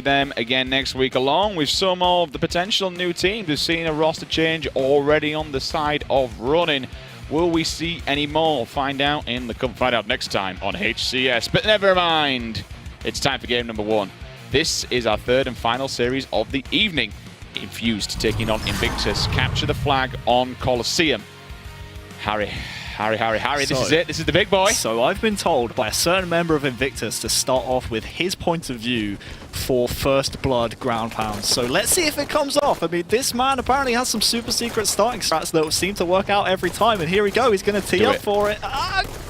them again next week, along with some of the potential new teams. We've seen a roster change already on the side of running. Will we see any more? Find out next time on HCS. But never mind. It's time for game number 1. This is our third and final series of the evening. Infused taking on Invictus. Capture the flag on Coliseum. Harry, this is it. This is the big boy. So I've been told by a certain member of Invictus to start off with his point of view for first blood ground pounds. So let's see if it comes off. I mean, this man apparently has some super secret starting strats that seem to work out every time. And here we go. He's going to tee up for it.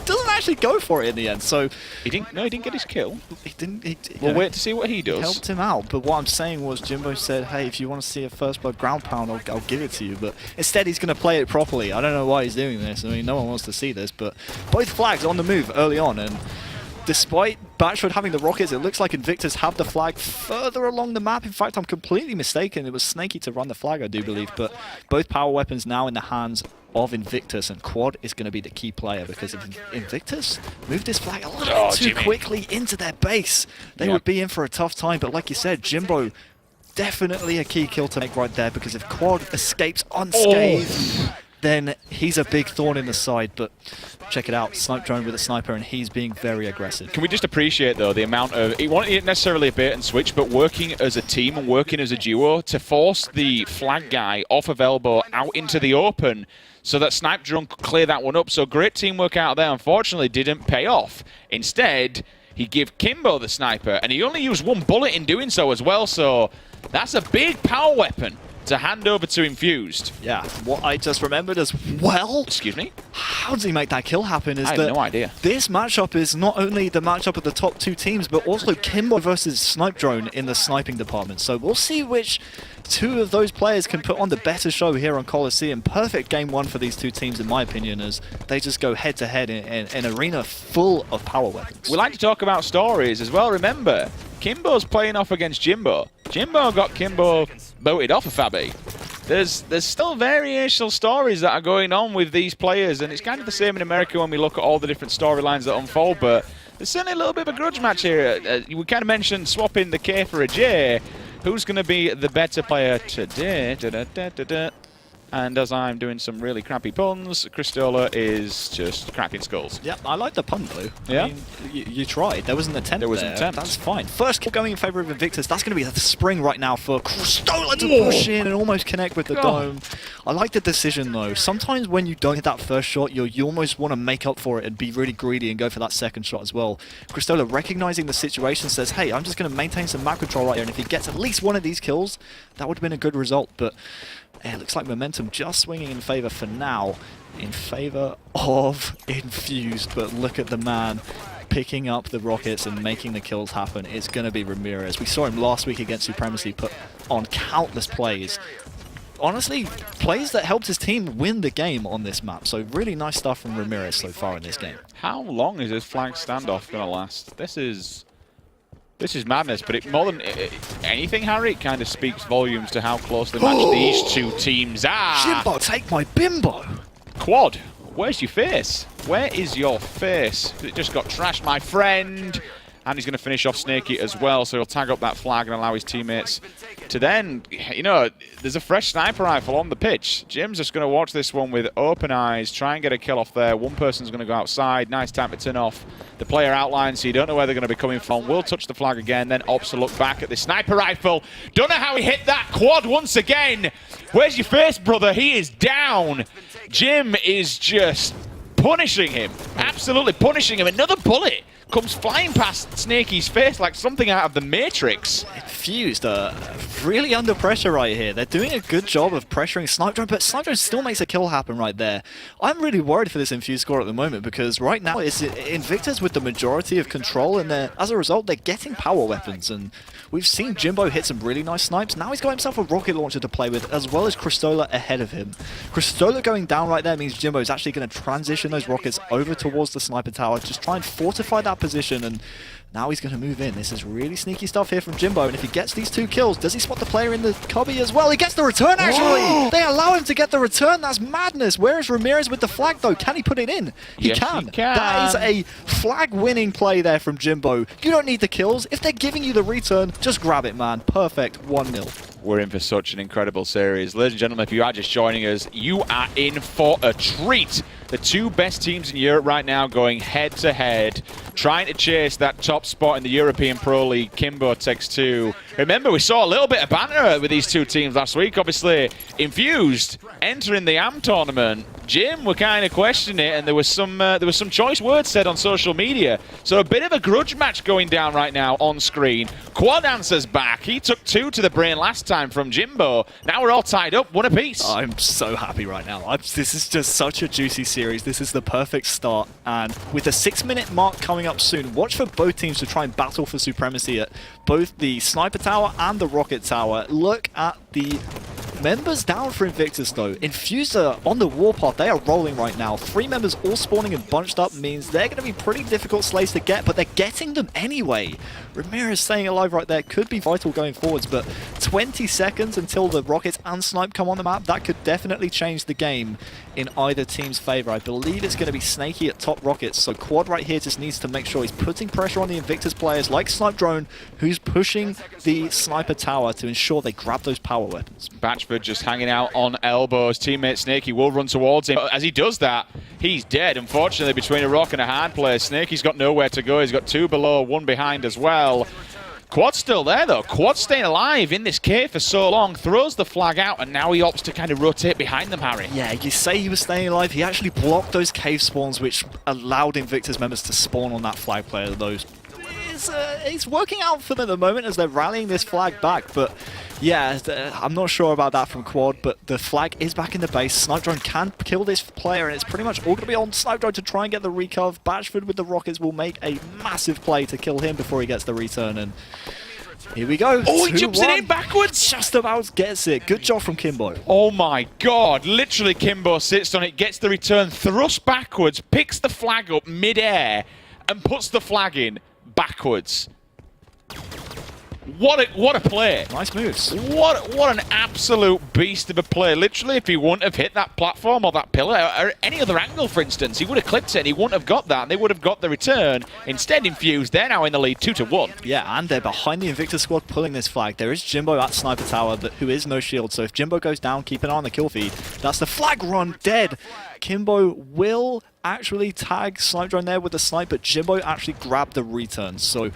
Doesn't actually go for it in the end. So he didn't get his kill. He didn't. We'll wait to see what he does. Helped him out. But what I'm saying was, Jimbo said, "Hey, if you want to see a first blood ground pound, I'll give it to you." But instead, he's going to play it properly. I don't know why he's doing this. I mean, no one wants to see this. But both flags on the move early on, and despite Batchford having the rockets, it looks like Invictus have the flag further along the map. In fact, I'm completely mistaken. It was Snaky to run the flag, I do believe. But both power weapons now in the hands of Invictus, and Quad is going to be the key player, because if Invictus moved this flag a little bit too quickly into their base, they would be in for a tough time. But like you said, Jimbo, definitely a key kill to make right there, because if Quad escapes unscathed, then he's a big thorn in the side. But check it out, snipe drone with a sniper, and he's being very aggressive. Can we just appreciate, though, the amount of, it wasn't necessarily a bait and switch, but working as a team and working as a duo to force the flag guy off of elbow out into the open, so that snipe drone could clear that one up. So great teamwork out there. Unfortunately, didn't pay off. Instead, he gave Kimbo the sniper, and he only used one bullet in doing so as well. So that's a big power weapon to hand over to Infused. Yeah, what I just remembered as well. Excuse me? How does he make that kill happen? Is I have no idea. This matchup is not only the matchup of the top two teams, but also Kimbo versus Snipe Drone in the sniping department. So we'll see which two of those players can put on the better show here on Coliseum. Perfect game 1 for these two teams, in my opinion, as they just go head to head in an arena full of power weapons. We like to talk about stories as well. Remember, Kimbo's playing off against Jimbo. Jimbo got Kimbo booted off of Fabi. There's still variational stories that are going on with these players, and it's kind of the same in America when we look at all the different storylines that unfold, but there's certainly a little bit of a grudge match here. We kind of mentioned swapping the K for a J. Who's going to be the better player today? And as I'm doing some really crappy puns, Cristola is just cracking skulls. Yeah, I like the pun, though. Yeah? I mean, you tried. There was an attempt. There was an attempt. That's fine. First kill going in favor of Invictus. That's going to be the spring right now for Cristola to push in and almost connect with the dome. I like the decision, though. Sometimes when you don't hit that first shot, you almost want to make up for it and be really greedy and go for that second shot as well. Cristola, recognizing the situation, says, hey, I'm just going to maintain some map control right here, and if he gets at least one of these kills, that would have been a good result. But it looks like momentum just swinging in favor for now, in favor of Infused. But look at the man picking up the rockets and making the kills happen. It's going to be Ramirez. We saw him last week against Supremacy put on countless plays. Honestly, plays that helped his team win the game on this map. So really nice stuff from Ramirez so far in this game. How long is this flag standoff going to last? This is madness, but more than anything, Harry, it kind of speaks volumes to how closely matched these two teams are. Jimbo, take my bimbo! Quad, where's your face? Where is your face? It just got trashed, my friend. And he's going to finish off Snaky as well, so he'll tag up that flag and allow his teammates to then, there's a fresh sniper rifle on the pitch. Jim's just going to watch this one with open eyes, try and get a kill off there. One person's going to go outside. Nice time to turn off the player outline, so you don't know where they're going to be coming from. Will touch the flag again, then opts to look back at the sniper rifle. Don't know how he hit that Quad once again. Where's your face, brother? He is down. Jim is just punishing him. Absolutely punishing him. Another bullet comes flying past Snaky's face like something out of the Matrix. Infused really under pressure right here. They're doing a good job of pressuring Snipe Drone, but Snipe Drone still makes a kill happen right there. I'm really worried for this Infused score at the moment, because right now it's Invictus with the majority of control, and as a result they're getting power weapons. And we've seen Jimbo hit some really nice snipes. Now he's got himself a rocket launcher to play with, as well as Cristola ahead of him. Cristola going down right there means Jimbo is actually going to transition those rockets over towards the sniper tower, just try and fortify that that position, and now he's going to move in. This is really sneaky stuff here from Jimbo, and if he gets these 2 kills, does he spot the player in the cubby as well? He gets the return, actually! They allow him to get the return. That's madness. Where is Ramirez with the flag, though? Can he put it in? Yes, he can. He can. That is a flag-winning play there from Jimbo. You don't need the kills. If they're giving you the return, just grab it, man. Perfect. 1-0. We're in for such an incredible series. Ladies and gentlemen, if you are just joining us, you are in for a treat. The 2 best teams in Europe right now going head-to-head, trying to chase that top spot in the European Pro League. Kimbo takes 2. Remember, we saw a little bit of banter with these 2 teams last week. Obviously, Infused entering the AM tournament. Jim were kind of questioning it, and there was some choice words said on social media. So a bit of a grudge match going down right now on screen. Quad answers back. He took 2 to the brain last time from Jimbo. Now we're all tied up, 1 apiece. I'm so happy right now. This is just such a juicy series. This is the perfect start, and with the 6-minute mark coming up soon, watch for both teams to try and battle for supremacy at both the Sniper Tower and the Rocket Tower. Look at the members down for Invictus, though. Infused are on the warpath. They are rolling right now. 3 members all spawning and bunched up means they're going to be pretty difficult slays to get, but they're getting them anyway. Ramirez staying alive right there could be vital going forwards, but 20 seconds until the Rockets and Snipe come on the map, that could definitely change the game in either team's favor. I believe it's going to be Snaky at top Rockets, so Quad right here just needs to make sure he's putting pressure on the Invictus players like Snipe Drone, who's pushing the Sniper Tower to ensure they grab those power weapons. Batchford just hanging out on elbows. Teammate Snaky will run towards him. As he does that, he's dead, unfortunately, between a rock and a hard place. Snaky's got nowhere to go. He's got 2 below, 1 behind as well. Quad's still there, though. Quad's staying alive in this cave for so long, throws the flag out, and now he opts to kind of rotate behind them, Harry. Yeah, you say he was staying alive. He actually blocked those cave spawns, which allowed Invictus members to spawn on that flag player. Those it's working out for them at the moment as they're rallying this flag back, but yeah, I'm not sure about that from Quad, but the flag is back in the base. Snipe Drone can kill this player, and it's pretty much all going to be on Snipe Drone to try and get the recov. Batchford with the Rockets will make a massive play to kill him before he gets the return, and here we go. Oh, he jumps it in backwards. Just about gets it. Good job from Kimbo. Oh my god. Literally, Kimbo sits on it, gets the return, thrusts backwards, picks the flag up mid-air, and puts the flag in backwards. What a play. Nice moves. What an absolute beast of a play. Literally, if he wouldn't have hit that platform or that pillar or any other angle, for instance, he would have clipped it and he wouldn't have got that, and they would have got the return. Instead, Infused, they're now in the lead 2-1. Yeah, and they're behind the Invictus squad pulling this flag. There is Jimbo at Sniper Tower, who is no shield, so if Jimbo goes down, keep an eye on the kill feed. That's the flag run, dead. Kimbo will actually tag Snipe Drone there with the snipe, but Jimbo actually grabbed the return. So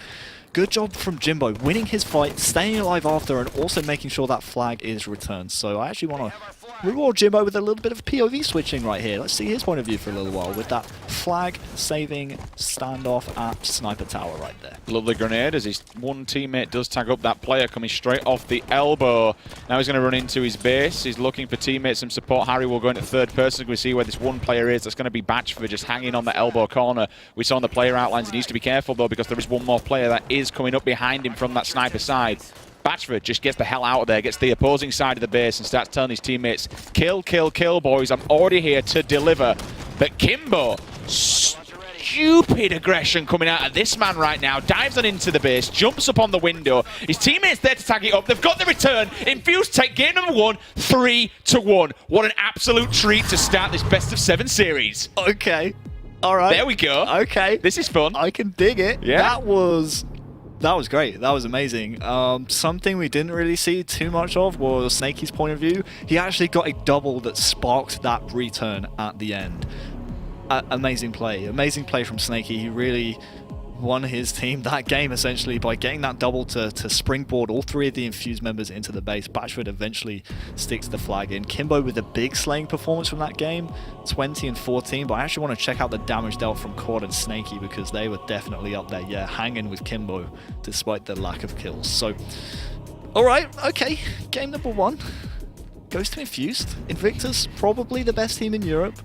good job from Jimbo, winning his fight, staying alive after, and also making sure that flag is returned. So I actually want to reward Jimbo with a little bit of POV switching right here. Let's see his point of view for a little while with that flag-saving standoff at Sniper Tower right there. Lovely grenade as his one teammate does tag up that player coming straight off the elbow. Now he's going to run into his base. He's looking for teammates and support. Harry will go into third person. We see where this one player is. That's going to be Batchford just hanging on the elbow corner. We saw on the player outlines he needs to be careful, though, because there is one more player that is coming up behind him from that sniper side. Batchford just gets the hell out of there, gets the opposing side of the base and starts telling his teammates, kill, kill, kill, boys. I'm already here to deliver. But Kimbo, stupid aggression coming out of this man right now. Dives on into the base, jumps up on the window. His teammates there to tag it up. They've got the return. Infused take game number 1, 3-1. What an absolute treat to start this best of 7 series. Okay. All right. There we go. Okay. This is fun. I can dig it. Yeah. That was great. That was amazing. Something we didn't really see too much of was Snaky's point of view. He actually got a double that sparked that return at the end. Amazing play. Amazing play from Snaky. He really won his team that game essentially by getting that double to springboard all 3 of the Infused members into the base. Batchford eventually sticks the flag in. Kimbo with a big slaying performance from that game, 20 and 14, but I actually want to check out the damage dealt from Quad and Snaky because they were definitely up there, yeah, hanging with Kimbo despite the lack of kills. So, alright, okay, game number 1 goes to Infused. Invictus, probably the best team in Europe.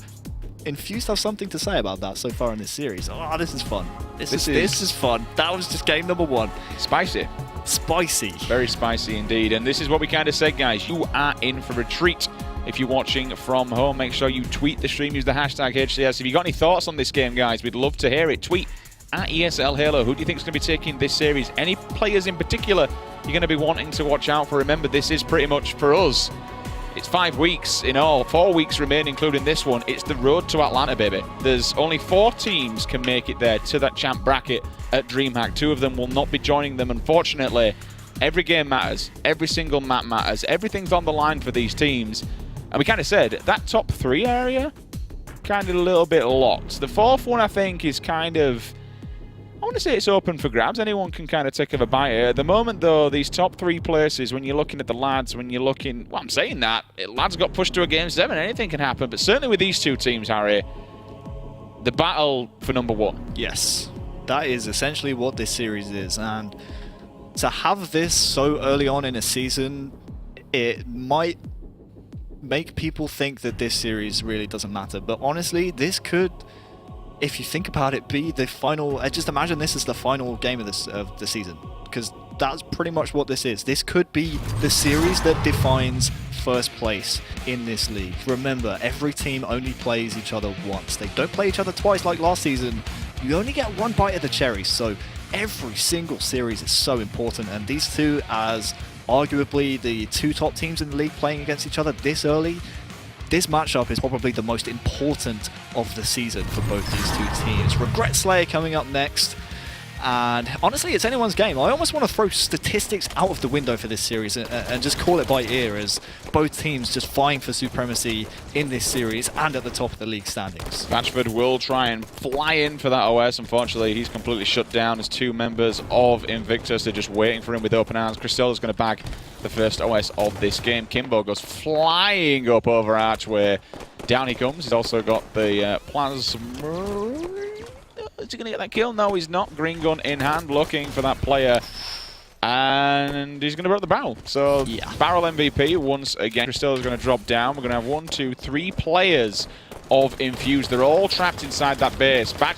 Infused have something to say about that so far in this series. Oh, this is fun. This is fun. That was just game number 1. Spicy. Spicy. Very spicy indeed. And this is what we kind of said, guys. You are in for a treat. If you're watching from home, make sure you tweet the stream. Use the hashtag HCS. If you got any thoughts on this game, guys, we'd love to hear it. Tweet at ESL Halo. Who do you think is going to be taking this series? Any players in particular you're going to be wanting to watch out for? Remember, this is pretty much for us. It's 5 weeks in all, 4 weeks remain, including this one. It's the road to Atlanta, baby. There's only 4 teams can make it there to that champ bracket at DreamHack. 2 of them will not be joining them, unfortunately. Every game matters. Every single map matters. Everything's on the line for these teams. And we kind of said, that top 3 area, kind of a little bit locked. The 4th one, I think, is kind of... I want to say it's open for grabs. Anyone can kind of take a bite here. At the moment, though, these top 3 places, when you're looking at the lads, when you're looking... Well, I'm saying that. Lads got pushed to a game 7. Anything can happen. But certainly with these 2 teams, Harry, the battle for number 1. Yes. That is essentially what this series is. And to have this so early on in a season, it might make people think that this series really doesn't matter. But honestly, this could... if you think about it, be the final... just imagine this is the final game of the season, because that's pretty much what this is. This could be the series that defines first place in this league. Remember, every team only plays each other once. They don't play each other twice like last season. You only get one bite of the cherry, so every single series is so important, and these 2, as arguably the 2 top teams in the league playing against each other this early, this matchup is probably the most important of the season for both these 2 teams. Regret Slayer coming up next. And honestly, it's anyone's game. I almost want to throw statistics out of the window for this series and just call it by ear, as both teams just vying for supremacy in this series and at the top of the league standings. Batchford will try and fly in for that OS. Unfortunately, he's completely shut down as 2 members of Invictus are just waiting for him with open arms. Cristela's going to bag the first OS of this game. Kimbo goes flying up over Archway. Down he comes. He's also got the Plasma... Is he going to get that kill? No, he's not. Green gun in hand, looking for that player. And he's going to break the barrel. So, yeah. Barrel MVP once again. Cristela's going to drop down. We're going to have 1, 2, 3 players of Infused. They're all trapped inside that base. Batch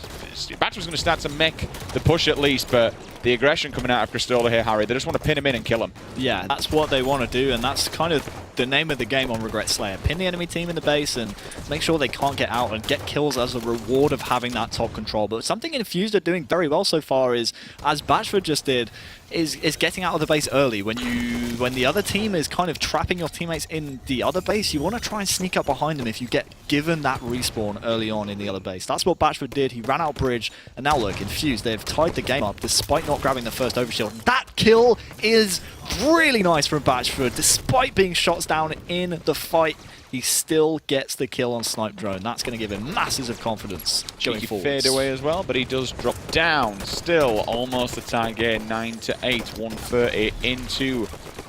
was going to start to make the push at least, but the aggression coming out of Cristela here, Harry, they just want to pin him in and kill him. Yeah, that's what they want to do, and that's kind of the name of the game on Regret Slayer. Pin the enemy team in the base and make sure they can't get out, and get kills as a reward of having that top control. But something Infused are doing very well so far is, as Batchford just did, is getting out of the base early. When the other team is kind of trapping your teammates in the other base, you want to try and sneak up behind them if you get given that respawn early on in the other base. That's what Batchford did. He ran out bridge, and now look, Infused, they've tied the game up despite not grabbing the first overshield. That kill is really nice from Batchford. Despite being shots down in the fight, he still gets the kill on Snipe Drone. That's going to give him masses of confidence going forward. Fade away as well, but he does drop down. Still almost a tie game, 9-8, 130 into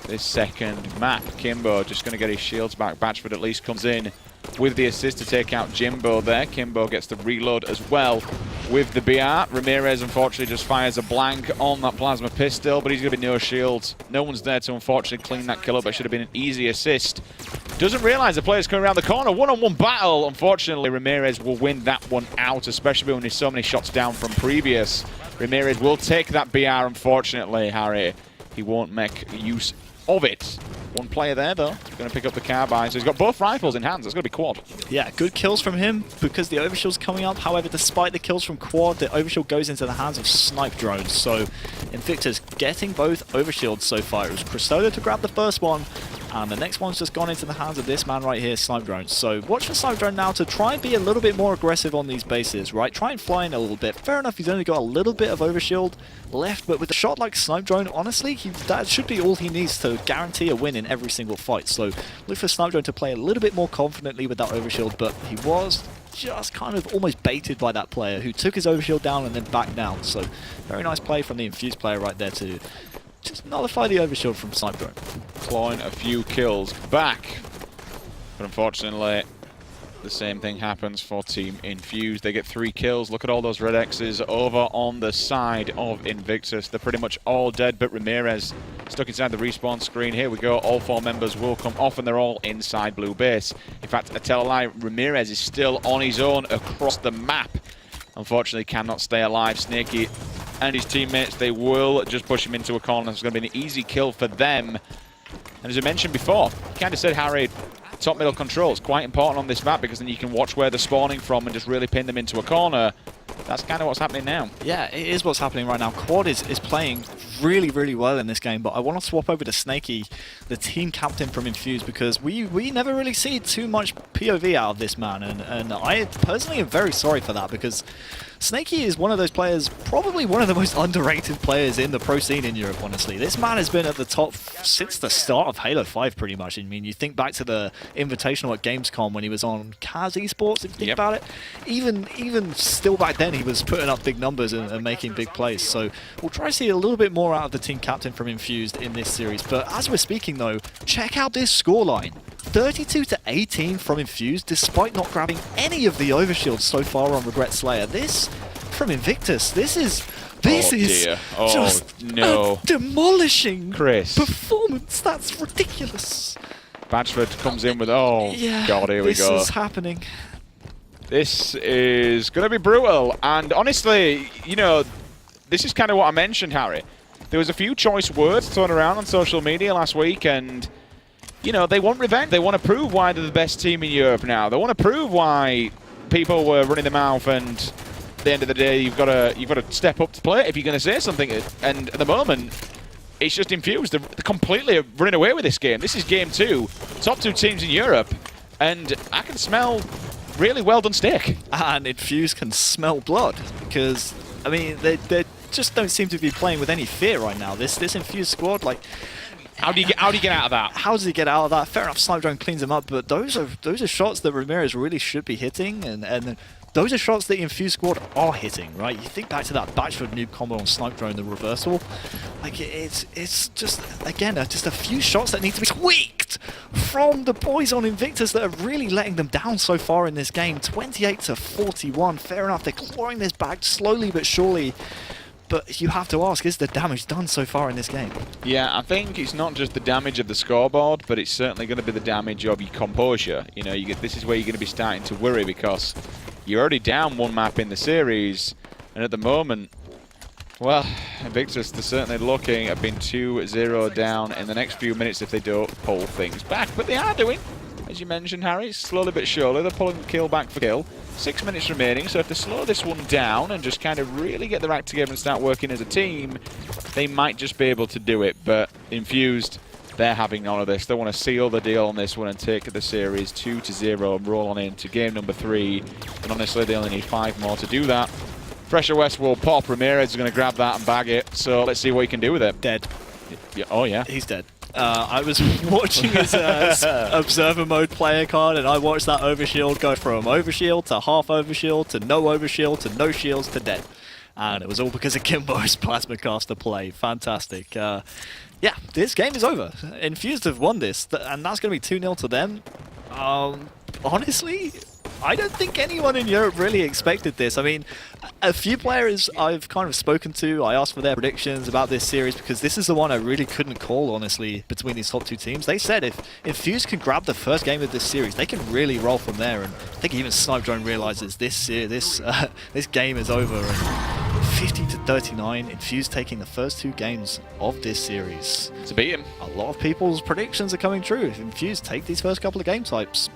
this second map. Kimbo just going to get his shields back. Batchford at least comes in with the assist to take out Jimbo there. Kimbo gets the reload as well with the BR. Ramirez unfortunately just fires a blank on that plasma pistol, but he's going to be no shields. No one's there to unfortunately clean that kill up. It should have been an easy assist. Doesn't realize the player's coming around the corner. One-on-one battle. Unfortunately, Ramirez will win that one out, especially when there's so many shots down from previous. Ramirez will take that BR, unfortunately, Harry. He won't make use of it. One player there, though. He's going to pick up the carbine. So he's got both rifles in hands. It's going to be quad. Yeah, good kills from him because the overshield's coming up. However, despite the kills from quad, the overshield goes into the hands of Snipe Drones. So Invictus getting both overshields so far. It was Cristela to grab the first one, and the next one's just gone into the hands of this man right here, Snipe Drone. So watch for Snipe Drone now to try and be a little bit more aggressive on these bases, right? Try and fly in a little bit. Fair enough, he's only got a little bit of overshield left, but with a shot like Snipe Drone, honestly, that should be all he needs to guarantee a win in every single fight. So look for Snipe Drone to play a little bit more confidently with that overshield, but he was just kind of almost baited by that player who took his overshield down and then backed down. So very nice play from the Infused player right there to just nullify the overshield from Snipe Drone. Clawing a few kills back, but unfortunately the same thing happens for Team Infused. They get 3 kills. Look at all those red X's over on the side of Invictus. They're pretty much all dead, but Ramirez stuck inside the respawn screen. Here we go. All 4 members will come off, and they're all inside blue base. In fact, I tell a lie, Ramirez is still on his own across the map. Unfortunately, cannot stay alive. Snaky and his teammates, they will just push him into a corner. It's going to be an easy kill for them. And as I mentioned before, kind of said, Harry, top middle control is quite important on this map because then you can watch where they're spawning from and just really pin them into a corner. that's kind of what's happening now. Yeah, it is what's happening right now. Quad is playing really, really well in this game, but I want to swap over to Snaky, the team captain from Infused, because we never really see too much POV out of this man, and I personally am very sorry for that, because Snaky is one of those players, probably one of the most underrated players in the pro scene in Europe, honestly. This man has been at the top since the start of Halo 5, pretty much. I mean, you think back to the Invitational at Gamescom when he was on HCS eSports, if you think about it. Even still back then, he was putting up big numbers and making big plays. So we'll try to see a little bit more out of the team captain from Infused in this series. But as we're speaking, though, check out this scoreline. 32-18 from Infused, despite not grabbing any of the overshields so far on Regret Slayer. This from Invictus, this is just a demolishing performance. That's ridiculous. Batchford comes in with, God, here we go. This is happening. This is going to be brutal. And honestly, you know, this is kind of what I mentioned, Harry. There was a few choice words thrown around on social media last week, and you know, they want revenge. They want to prove why they're the best team in Europe now. They want to prove why people were running their mouth, and at the end of the day, you've got to step up to play if you're going to say something. And at the moment, it's just Infused. They're completely running away with this game. This is game 2. Top 2 teams in Europe, and I can smell really well done steak. And Infused can smell blood, because I mean they just don't seem to be playing with any fear right now. This Infused squad, like. How do you get out of that? How does he get out of that? Fair enough, Snipe Drone cleans him up, but those are shots that Ramirez really should be hitting, and those are shots that the Infused squad are hitting, right? You think back to that Batchford noob combo on Snipe Drone, the reversal. Like, it's just, again, just a few shots that need to be tweaked from the boys on Invictus that are really letting them down so far in this game. 28-41, fair enough, they're clawing this back slowly but surely. But you have to ask, is the damage done so far in this game? Yeah, I think it's not just the damage of the scoreboard, but it's certainly going to be the damage of your composure. You know, this is where you're going to be starting to worry, because you're already down one map in the series, and at the moment, well, Invictus, they're certainly looking at being 2-0 down in the next few minutes if they don't pull things back. But they are doing, as you mentioned, Harry, slowly but surely. They're pulling kill back for kill. 6 minutes remaining, so if they slow this one down and just kind of really get their act together and start working as a team, they might just be able to do it. But Infused, they're having none of this. They want to seal the deal on this one and take the series 2-0 and roll on into game number 3. And honestly, they only need 5 more to do that. Pressure West will pop. Ramirez is going to grab that and bag it. So let's see what he can do with it. Dead. Yeah, oh, yeah. He's dead. I was watching his observer mode player card, and I watched that overshield go from overshield to half overshield to no overshield to no shields to dead. And it was all because of Kimbo's plasma caster play. Fantastic. Yeah, this game is over. Infused have won this, and that's going to be 2-0 to them. Honestly, I don't think anyone in Europe really expected this. I mean, a few players I've kind of spoken to, I asked for their predictions about this series, because this is the one I really couldn't call, honestly, between these top 2 teams. They said if Infused can grab the first game of this series, they can really roll from there. And I think even Snipe Drone realizes this game is over. And 50-39, Infused taking the first 2 games of this series. To beat him. A lot of people's predictions are coming true. If Infused take these first couple of game types,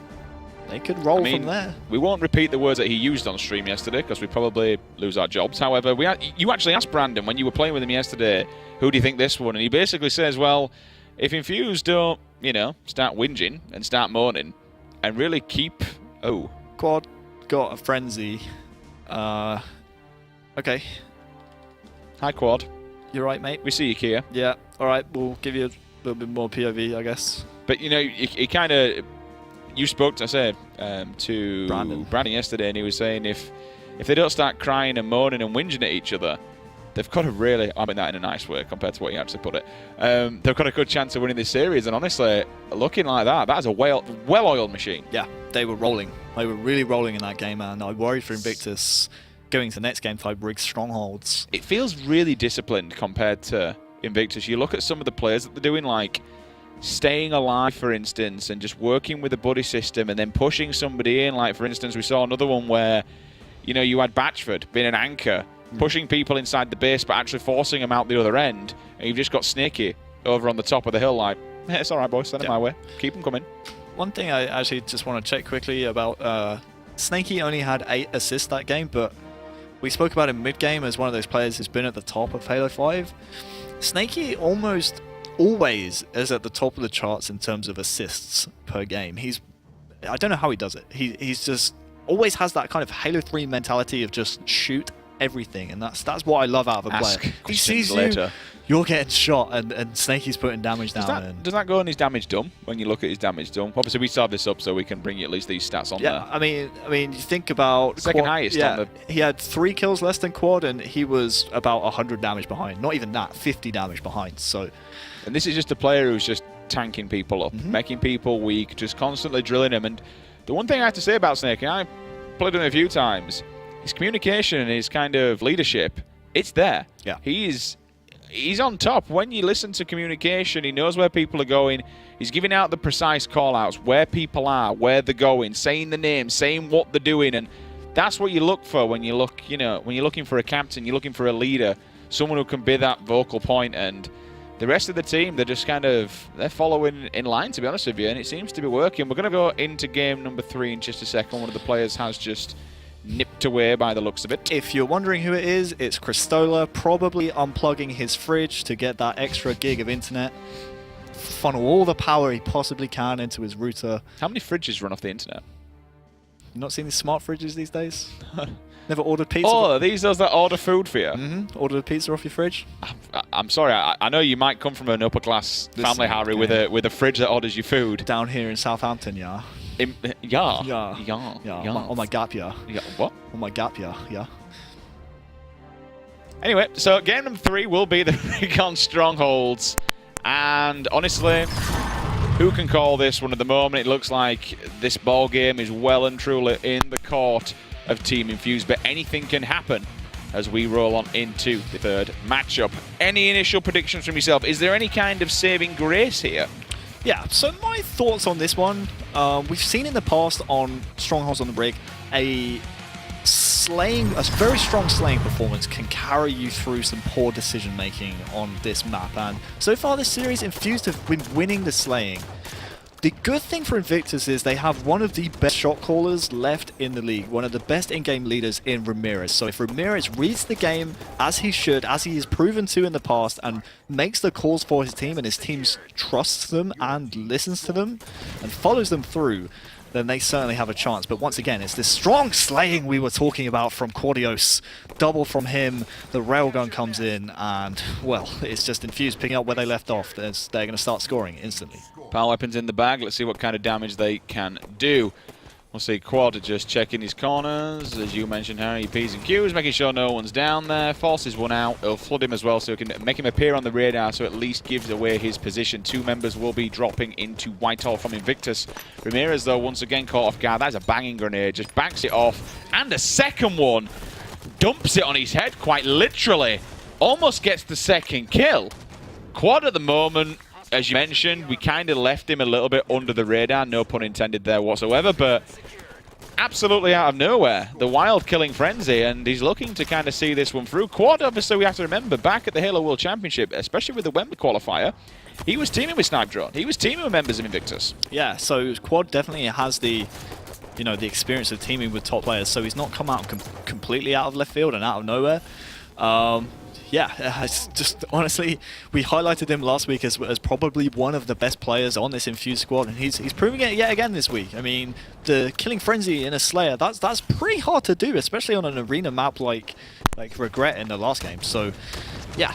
they could roll from there. We won't repeat the words that he used on stream yesterday, because we probably lose our jobs. However, you actually asked Brandon when you were playing with him yesterday, who do you think this one? And he basically says, well, if Infused don't, you know, start whinging and start moaning and really keep... Oh. Quad got a frenzy. Okay. Hi, Quad. You're right, mate. We see you, Kia. Yeah. All right. We'll give you a little bit more POV, I guess. But, you know, he kind of... You spoke to Brandon yesterday, and he was saying if they don't start crying and moaning and whinging at each other, they've got a really, I mean that in a nice way compared to what you actually put it, they've got a good chance of winning this series. And honestly, looking like that is a well-oiled machine. Yeah, they were rolling. They were really rolling in that game, and I worried for Invictus going to next game type rig strongholds. It feels really disciplined compared to Invictus. You look at some of the players that they're doing, like staying alive, for instance, and just working with the buddy system and then pushing somebody in. Like, for instance, we saw another one where, you know, you had Batchford being an anchor, pushing people inside the base but actually forcing them out the other end, and you've just got Snaky over on the top of the hill like, hey, it's all right, boys, send it my way. Keep them coming. One thing I actually just want to check quickly about Snaky only had 8 assists that game, but we spoke about him mid-game as one of those players who's been at the top of Halo 5. Snakey almost always is at the top of the charts in terms of assists per game. I don't know how he does it. He's just always has that kind of Halo 3 mentality of just shoot everything, and that's what I love out of a player. He sees you, you're getting shot, and Snakey's putting damage down. Does that go on his damage done when you look at his damage done? Obviously, we started this up so we can bring you at least these stats on there. Yeah, I mean, you think about second highest. Yeah, on the... he had 3 kills less than Quad, and he was about 100 damage behind. Not even that, 50 damage behind. So, and this is just a player who's just tanking people up, making people weak, just constantly drilling them. And the one thing I have to say about Snake, and I played with him a few times, his communication and his kind of leadership, it's there. Yeah. He's on top. When you listen to communication, he knows where people are going. He's giving out the precise call-outs, where people are, where they're going, saying the names, saying what they're doing, and that's what you look for when you look, when you're looking for a captain, you're looking for a leader, someone who can be that vocal point. And the rest of the team, they're just they're following in line, to be honest with you, and it seems to be working. We're going to go into game number 3 in just a second. One of the players has just nipped away by the looks of it. If you're wondering who it is, it's Cristola, probably unplugging his fridge to get that extra gig of internet, funnel all the power he possibly can into his router. How many fridges run off the internet? You not seen these smart fridges these days? Never ordered pizza? Oh, these those that order food for you? Ordered a pizza off your fridge? I'm sorry, I know you might come from an upper class family, Harry, with a fridge that orders you food. Down here in Southampton, yeah. Yeah. On my gap year. Yeah. What? On my gap year, yeah. Anyway, so game number 3 will be the Recon Strongholds. And honestly, who can call this one at the moment? It looks like this ball game is well and truly in the court of Team Infused, but anything can happen as we roll on into the 3rd matchup. Any initial predictions from yourself? Is there any kind of saving grace here? Yeah, so my thoughts on this one, we've seen in the past on Strongholds on the Break, a very strong slaying performance can carry you through some poor decision making on this map, and so far this series, Infused have been winning the slaying. The good thing for Invictus is they have one of the best shot callers left in the league, one of the best in-game leaders in Ramirez. So if Ramirez reads the game as he should, as he has proven to in the past, and makes the calls for his team, and his team trusts them and listens to them and follows them through, then they certainly have a chance. But once again, it's this strong slaying we were talking about from Quadios. Double from him, the railgun comes in, and, well, it's just Infused picking up where they left off. They're going to start scoring instantly. Power weapons in the bag. Let's see what kind of damage they can do. We'll see Quad just checking his corners. As you mentioned, Harry, P's and Q's, making sure no one's down there. Forces one out. It'll flood him as well, so it can make him appear on the radar, so at least gives away his position. 2 members will be dropping into Whitehall from Invictus. Ramirez, though, once again caught off guard. That's a banging grenade. Just banks it off. And a second one. Dumps it on his head, quite literally. Almost gets the second kill. Quad at the moment, as you mentioned, we kind of left him a little bit under the radar, no pun intended there whatsoever, but absolutely out of nowhere, the wild killing frenzy, and he's looking to kind of see this one through. Quad, obviously, we have to remember, back at the Halo World Championship, especially with the Wembley qualifier, he was teaming with Snipe Drone. He was teaming with members of Invictus. Yeah, so Quad definitely has the experience of teaming with top players, so he's not come out completely out of left field and out of nowhere. Yeah, it's just honestly, we highlighted him last week as probably one of the best players on this Infused squad, and he's proving it yet again this week. I mean, the killing frenzy in a Slayer, that's pretty hard to do, especially on an arena map like Regret in the last game. So, yeah.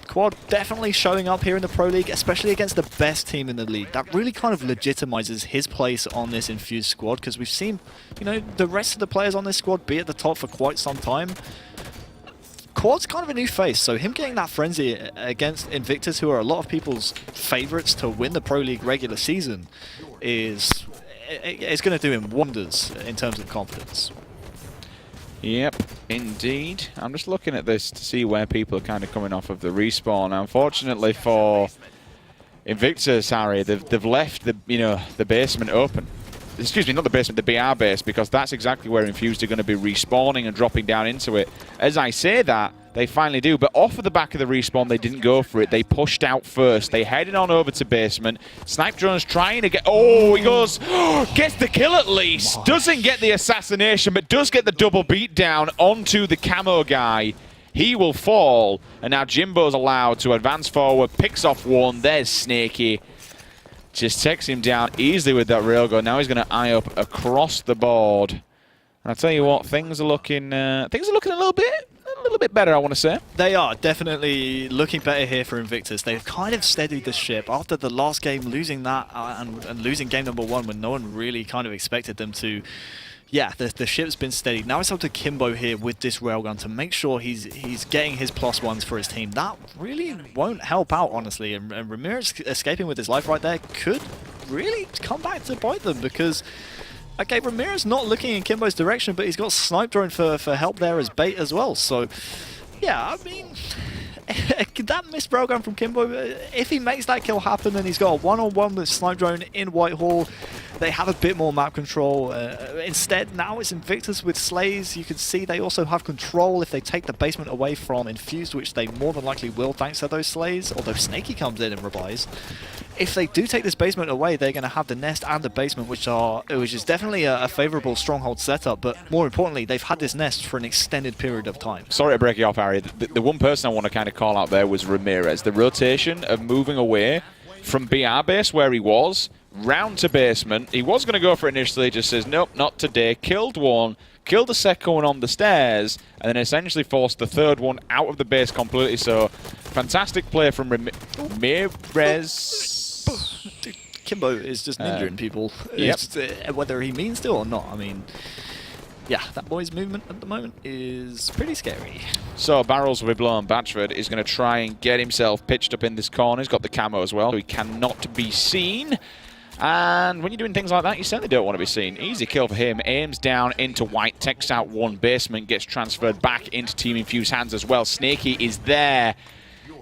Quad definitely showing up here in the Pro League, especially against the best team in the league. That really kind of legitimizes his place on this Infused squad, because we've seen, the rest of the players on this squad be at the top for quite some time. Quad's kind of a new face, so him getting that frenzy against Invictus, who are a lot of people's favorites to win the Pro League regular season, it's going to do him wonders in terms of confidence. Yep, indeed. I'm just looking at this to see where people are kind of coming off of the respawn. Unfortunately for Invictus, Harry, they've left the basement open. Excuse me, not the basement, the BR base, because that's exactly where Infused are going to be respawning and dropping down into it. As I say that, They finally do, but off of the back of the respawn, they didn't go for it. They pushed out first. They headed on over to basement. Snipe Drone's trying to get... Oh, he goes... Gets the kill at least. Doesn't get the assassination, but does get the double beat down onto the camo guy. He will fall, and now Jimbo's allowed to advance forward, picks off one. There's Snaky. Just takes him down easily with that railgun. Now he's going to eye up across the board. And I'll tell you what, things are looking a little bit better, I want to say. They are definitely looking better here for Invictus. They've kind of steadied the ship after the last game, losing that and losing game number 1 when no one really kind of expected them to. Yeah, the ship's been steady. Now it's up to Kimbo here with this railgun to make sure he's getting his +1s for his team. That really won't help out, honestly. And Ramirez escaping with his life right there could really come back to bite them because, okay, Ramirez not looking in Kimbo's direction, but he's got Snipe Drone for help there as bait as well. So, yeah, I mean, that missed railgun from Kimbo, if he makes that kill happen and he's got a one-on-one with Snipe Drone in Whitehall, they have a bit more map control. Instead, now it's Invictus with Slays. You can see they also have control if they take the basement away from Infused, which they more than likely will thanks to those Slays, although Snaky comes in and revives. If they do take this basement away, they're going to have the nest and the basement, which is definitely a favorable stronghold setup, but more importantly, they've had this nest for an extended period of time. Sorry to break you off, Harry. The one person I want to kind of call out there was Ramirez. The rotation of moving away from BR base where he was, round to basement. He was going to go for it initially, just says, nope, not today. Killed one, killed the second one on the stairs, and then essentially forced the third one out of the base completely. So, fantastic play from Ramirez. Dude, Kimbo is just ninja-ing people, Yep. Whether he means to or not. I mean, yeah, that boy's movement at the moment is pretty scary. So Barrels will be blown. Batchford is going to try and get himself pitched up in this corner. He's got the camo as well, so he cannot be seen. And when you're doing things like that, you certainly don't want to be seen. Easy kill for him. Aims down into White, takes out one basement, gets transferred back into Team Infuse hands as well. Snaky is there.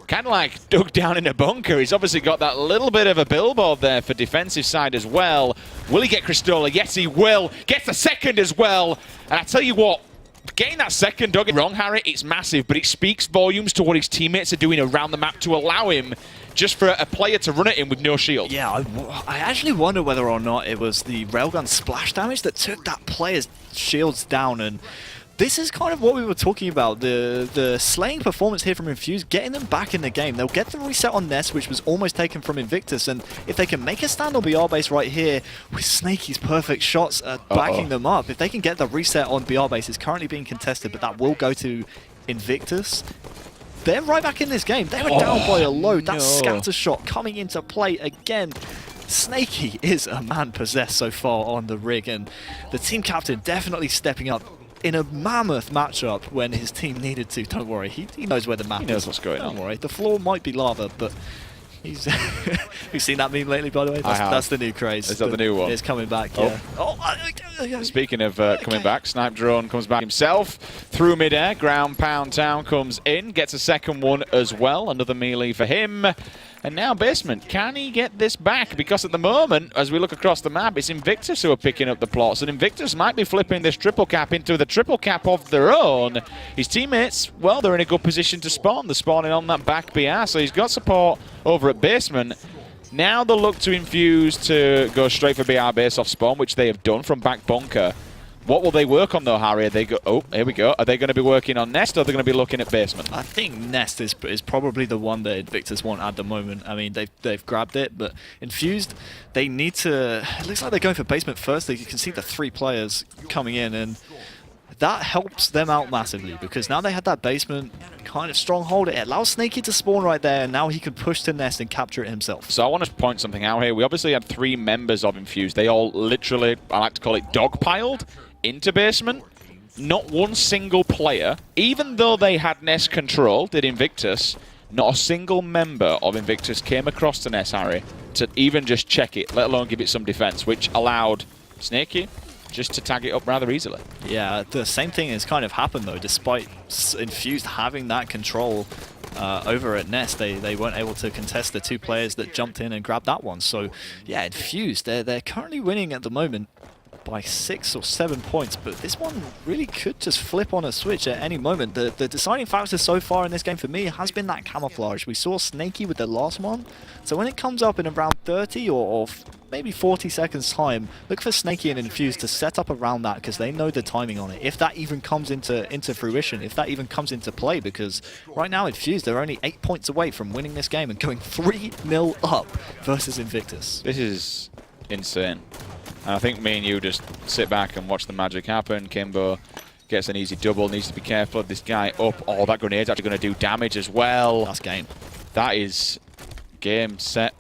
Kind of like dug down in a bunker. He's obviously got that little bit of a billboard there for defensive side as well. Will he get Cristola? Yes, he will. Gets a second as well. And I tell you what, getting that second, don't get me wrong, Harry, it's massive, but it speaks volumes to what his teammates are doing around the map to allow him just for a player to run at him with no shield. Yeah, I actually wonder whether or not it was the railgun splash damage that took that player's shields down, and this is kind of what we were talking about, the slaying performance here from Infused, getting them back in the game. They'll get the reset on Nest, which was almost taken from Invictus, and if they can make a stand on BR base right here, with Snaky's perfect shots backing them up, if they can get the reset on BR base, it's currently being contested, but that will go to Invictus. They're right back in this game. They were down by a load. That scatter shot coming into play again. Snaky is a man possessed so far on the rig, and the team captain definitely stepping up in a mammoth matchup when his team needed to. Don't worry, he knows where the map is. He knows what's going on. Don't worry, the floor might be lava, but he's... You've seen that meme lately, by the way? That's the new craze. Is that the new one? It's coming back, yeah. Speaking of coming back, Snipe Drone comes back himself through midair. Ground Pound Town comes in, gets a second one as well. Another melee for him. And now Basement, can he get this back? Because at the moment, as we look across the map, it's Invictus who are picking up the plots. And Invictus might be flipping this triple cap into the triple cap of their own. His teammates, well, they're in a good position to spawn. They're spawning on that back BR, so he's got support over at Basement. Now they'll look to Infuse to go straight for BR base off spawn, which they have done from back bunker. What will they work on though, Harry? Are they go? Oh, here we go. Are they going to be working on Nest, or are they going to be looking at Basement? I think Nest is probably the one that Invictus want at the moment. I mean, they've grabbed it, but Infused, they need to... It looks like they're going for Basement first. You can see the 3 players coming in, and that helps them out massively, because now they had that Basement kind of stronghold. It allows Snaky to spawn right there, and now he can push to Nest and capture it himself. So I want to point something out here. We obviously had 3 members of Infused. They all literally, I like to call it, dogpiled into Basement. Not one single player, even though they had Nest control, did Invictus, not a single member of Invictus came across to Nest, Harry, to even just check it, let alone give it some defense, which allowed Snaky just to tag it up rather easily. Yeah, the same thing has kind of happened though. Despite Infused having that control over at Nest, they weren't able to contest the 2 players that jumped in and grabbed that one. So yeah, Infused, they're currently winning at the moment. by 6 or 7 points, but this one really could just flip on a switch at any moment. The deciding factor so far in this game for me has been that camouflage. We saw Snaky with the last one, so when it comes up in around 30 or maybe 40 seconds time, look for Snaky and Infused to set up around that, because they know the timing on it. If that even comes into fruition, if that even comes into play, because right now Infused, they're only 8 points away from winning this game and going 3-0 up versus Invictus. This is insane. And I think me and you just sit back and watch the magic happen. Kimbo gets an easy double, needs to be careful of this guy up. Oh, that grenade's actually going to do damage as well. That's game. That is game, set.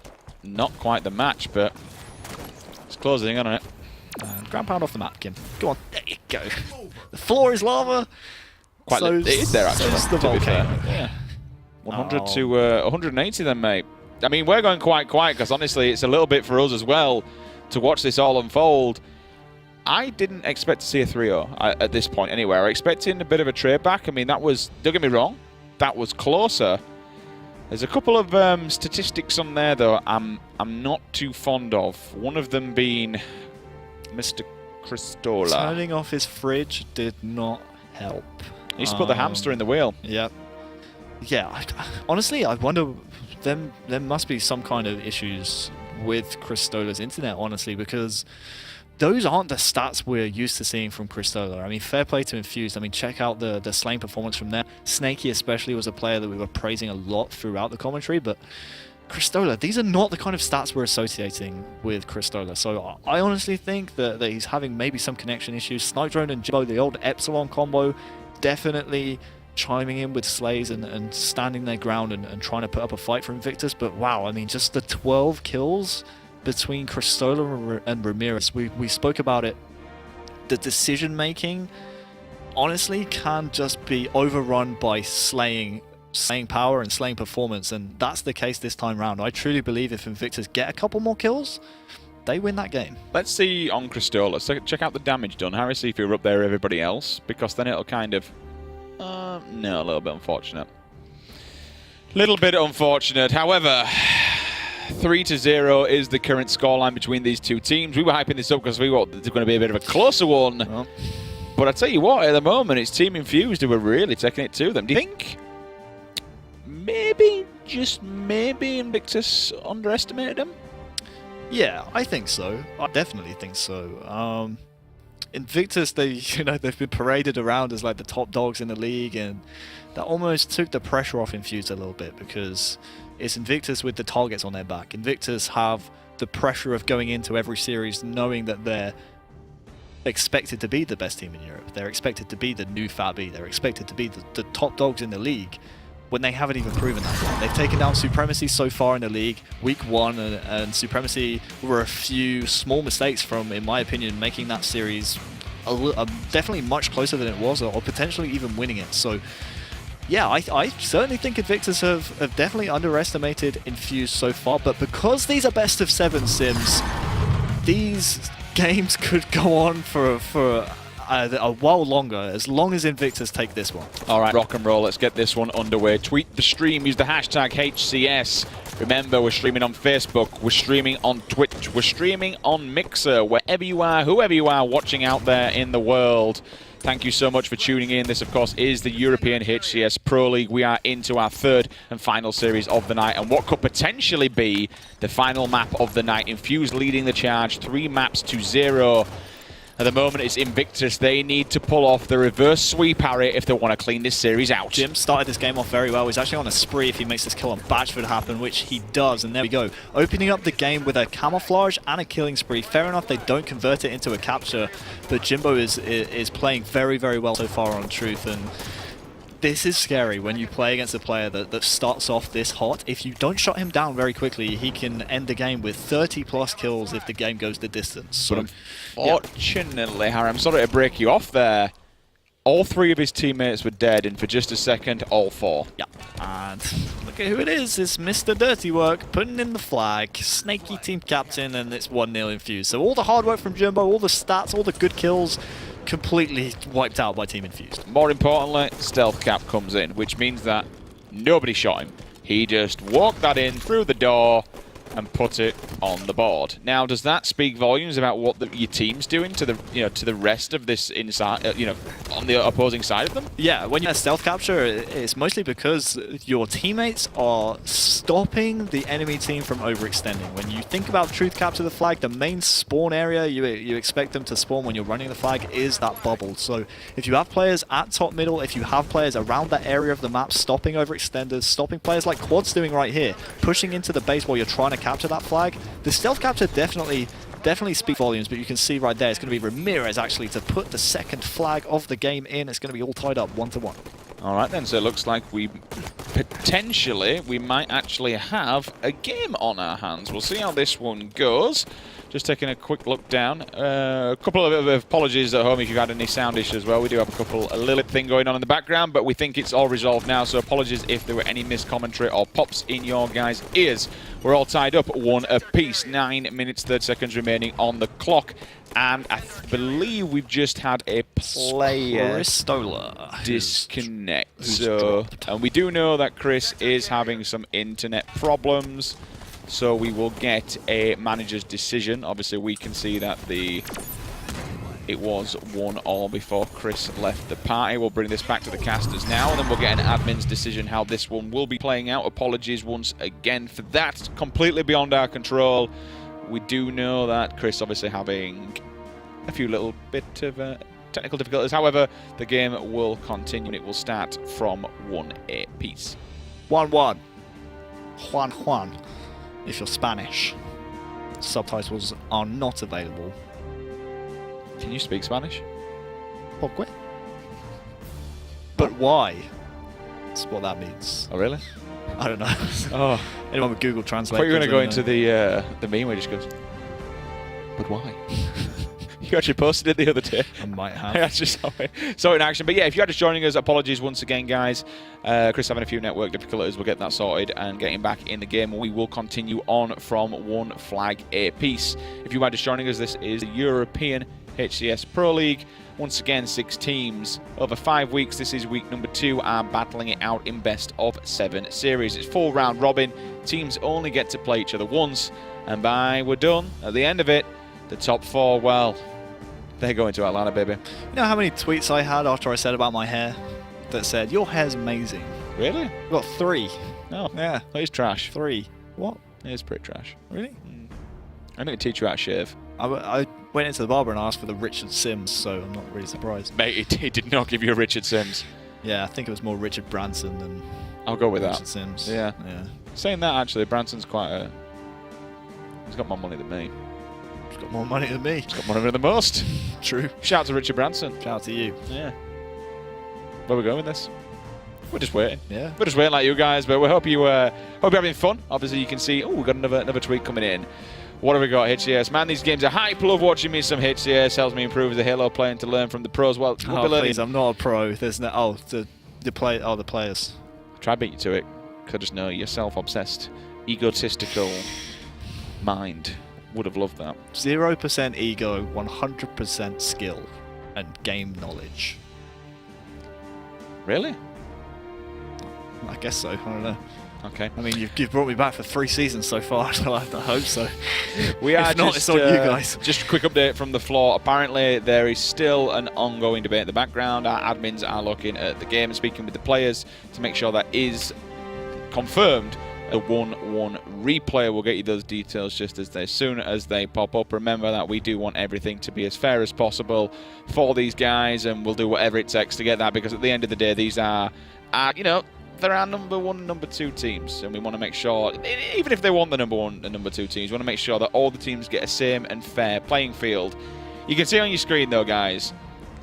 Not quite the match, but it's closing in on it. Ground pound off the map, Kim. Go on. There you go. The floor is lava. Quite so it is there, actually. It's the volcano. Yeah. 100 to 180 then, mate. I mean, we're going quite quiet because, honestly, it's a little bit for us as well to watch this all unfold. I didn't expect to see a 3-0 at this point anyway. I was expecting a bit of a trade back. I mean, that was, don't get me wrong, that was closer. There's a couple of statistics on there, though, I'm not too fond of. One of them being Mr. Cristola. Turning off his fridge did not help. He used to put the hamster in the wheel. Yep. Yeah, honestly, I wonder, there must be some kind of issues with Cristola's internet, honestly, because those aren't the stats we're used to seeing from Cristola. I mean, fair play to Infused. I mean, check out the Slain performance from there. Snaky especially was a player that we were praising a lot throughout the commentary, but Cristola, these are not the kind of stats we're associating with Cristola. So I honestly think that he's having maybe some connection issues. Snipe Drone and Jimbo, the old Epsilon combo, definitely chiming in with slays and standing their ground and trying to put up a fight for Invictus. But wow, I mean, just the 12 kills between Cristola and Ramirez, we spoke about it. The decision making honestly can just be overrun by slaying power and slaying performance, and that's the case this time round. I truly believe if Invictus get a couple more kills, they win that game. Let's see on Cristola. So check out the damage done, Harry, see if you're up there with everybody else, because then it'll kind of no, a little bit unfortunate. Little bit unfortunate. However, 3-0 is the current scoreline between these two teams. We were hyping this up because we thought it's going to be a bit of a closer one. Oh. But I tell you what, at the moment, it's Team Infused who are really taking it to them. Do you think maybe, just maybe, Invictus underestimated them? Yeah, I think so. I definitely think so. Invictus, they've been paraded around as like the top dogs in the league, and that almost took the pressure off Infused a little bit, because it's Invictus with the targets on their back. Invictus have the pressure of going into every series knowing that they're expected to be the best team in Europe. They're expected to be the new Fabi. They're expected to be the top dogs in the league, when they haven't even proven that yet. They've taken down Supremacy so far in the league, week 1, and Supremacy were a few small mistakes from, in my opinion, making that series definitely much closer than it was, or potentially even winning it. So yeah, I certainly think Invictus have definitely underestimated Infused so far, but because these are best of 7 sims, these games could go on for a while longer, as long as Invictus take this one. All right, rock and roll. Let's get this one underway. Tweet the stream. Use the hashtag HCS. Remember, we're streaming on Facebook. We're streaming on Twitch. We're streaming on Mixer. Wherever you are, whoever you are watching out there in the world, thank you so much for tuning in. This, of course, is the European HCS Pro League. We are into our 3rd and final series of the night, and what could potentially be the final map of the night. Infused leading the charge, 3 maps to 0. At the moment, it's Invictus. They need to pull off the reverse sweep, Harry, if they want to clean this series out. Jim started this game off very well. He's actually on a spree if he makes this kill on Batchford happen, which he does, and there we go. Opening up the game with a camouflage and a killing spree. Fair enough, they don't convert it into a capture, but Jimbo is playing very, very well so far on Truth, and this is scary when you play against a player that starts off this hot. If you don't shut him down very quickly, he can end the game with 30+ kills if the game goes the distance. So, unfortunately, Harry, I'm sorry to break you off there. All 3 of his teammates were dead, and for just a second, all 4. Yeah, and look at who it is. It's Mr. Dirty Work putting in the flag. Snaky team captain, and it's 1-0 Infused. So all the hard work from Jimbo, all the stats, all the good kills, completely wiped out by Team Infused. More importantly, Stealth Cap comes in, which means that nobody shot him. He just walked that in through the door, and put it on the board. Now, does that speak volumes about what your team's doing to the to the rest of this inside, on the opposing side of them? Yeah, when you have stealth capture, it's mostly because your teammates are stopping the enemy team from overextending. When you think about truth capture the flag, the main spawn area you expect them to spawn when you're running the flag is that bubble. So if you have players at top middle, if you have players around that area of the map stopping overextenders, stopping players like Quad's doing right here, pushing into the base while you're trying to capture that flag, the stealth capture definitely speak volumes. But you can see right there, it's going to be Ramirez actually to put the second flag of the game in. It's going to be all tied up 1-1. All right then, so it looks like we might actually have a game on our hands. We'll see how this one goes. Just taking a quick look down. A couple of apologies at home if you've had any sound issues as well. We do have a little thing going on in the background, but we think it's all resolved now, so apologies if there were any missed commentary or pops in your guys' ears. We're all tied up 1 apiece. 9 minutes, 30 seconds remaining on the clock. And I believe we've just had a player disconnect. And we do know that Chris is having some internet problems. So we will get a manager's decision. Obviously, we can see that it was 1-1 before Chris left the party. We'll bring this back to the casters now, and then we'll get an admin's decision how this one will be playing out. Apologies once again for that. It's completely beyond our control. We do know that Chris obviously having a few little bit of technical difficulties. However, the game will continue and it will start from 1 apiece. 1-1. Juan. If you're Spanish, subtitles are not available. Can you speak Spanish? ¿Por qué? But why? That's what that means. Oh, really? I don't know. Oh, anyone with Google Translate? I thought you were going to go into the meme where it just goes, but why? You actually posted it the other day. I might have. I actually saw it in action. But yeah, if you're just joining us, apologies once again, guys. Chris having a few network difficulties. We'll get that sorted and getting back in the game. We will continue on from 1 flag apiece. If you are just joining us, this is the European HCS Pro League. Once again, 6 teams over 5 weeks. This is week number 2, and battling it out in best of 7 series. It's full round robin. Teams only get to play each other once, and we're done. At the end of it, the top 4, well, they're going to Atlanta, baby. You know how many tweets I had after I said about my hair that said, your hair's amazing? Really? I've got 3. No. Yeah. It's trash. 3. What? It's pretty trash. Really? I need to teach you how to shave. I went into the barber and asked for the Richard Sims, so I'm not really surprised. Mate, he did not give you a Richard Sims. Yeah, I think it was more Richard Branson than I'll go with Richard that. Sims. Yeah. Yeah. Saying that, actually, Branson's quite a... He's got more money than me. He's got more money than me. He's got more money than most. True. Shout out to Richard Branson. Shout out to you. Yeah. Where are we going with this? We're just waiting. Yeah. We're just waiting like you guys, but we hope you're having fun. Obviously, you can see, we've got another tweet coming in. What have we got? HCS. Man, these games are hype. Love watching me some HCS. Helps me improve as a Halo player and to learn from the pros. Well, we'll be learning. Please, I'm not a pro. There's no... Oh, the players. Try beat you to it, because I just know you're self-obsessed, egotistical mind. Would have loved that. 0% ego, 100% skill, and game knowledge. Really? I guess so. I don't know. Okay. I mean, you've brought me back for 3 seasons so far, so I hope so. We are if not, just, it's on you guys. Just a quick update from the floor. Apparently, there is still an ongoing debate in the background. Our admins are looking at the game and speaking with the players to make sure that is confirmed. A 1-1 replay. We'll get you those details just as soon as they pop up. Remember that we do want everything to be as fair as possible for these guys, and we'll do whatever it takes to get that, because at the end of the day, these are they're our number 1 and number 2 teams, and we want to make sure, even if they want the number 1 and number 2 teams, we want to make sure that all the teams get a same and fair playing field. You can see on your screen though, guys,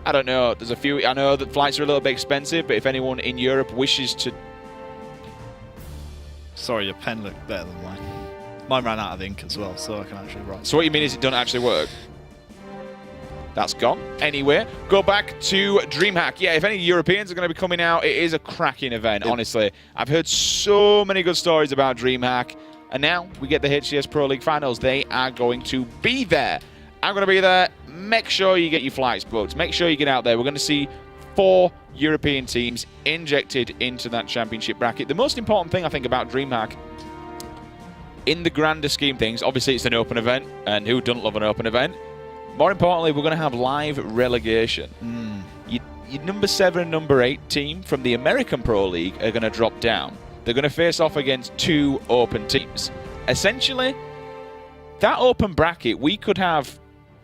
I don't know, there's a few, I know that flights are a little bit expensive, but if anyone in Europe wishes to... Sorry, your pen looked better than mine. Mine ran out of ink as well, so I can actually write. So what you mean is it doesn't actually work? That's gone. Anyway, go back to DreamHack. Yeah, if any Europeans are going to be coming out, it is a cracking event, honestly. I've heard so many good stories about DreamHack, and now we get the HCS Pro League Finals. They are going to be there. I'm going to be there. Make sure you get your flights booked. Make sure you get out there. We're going to see 4 European teams injected into that championship bracket. The most important thing, I think, about DreamHack in the grander scheme of things, obviously it's an open event, and who doesn't love an open event? More importantly, we're going to have live relegation. Your number 7 and number 8 team from the American Pro League are going to drop down. They're going to face off against 2 open teams. Essentially, that open bracket, we could have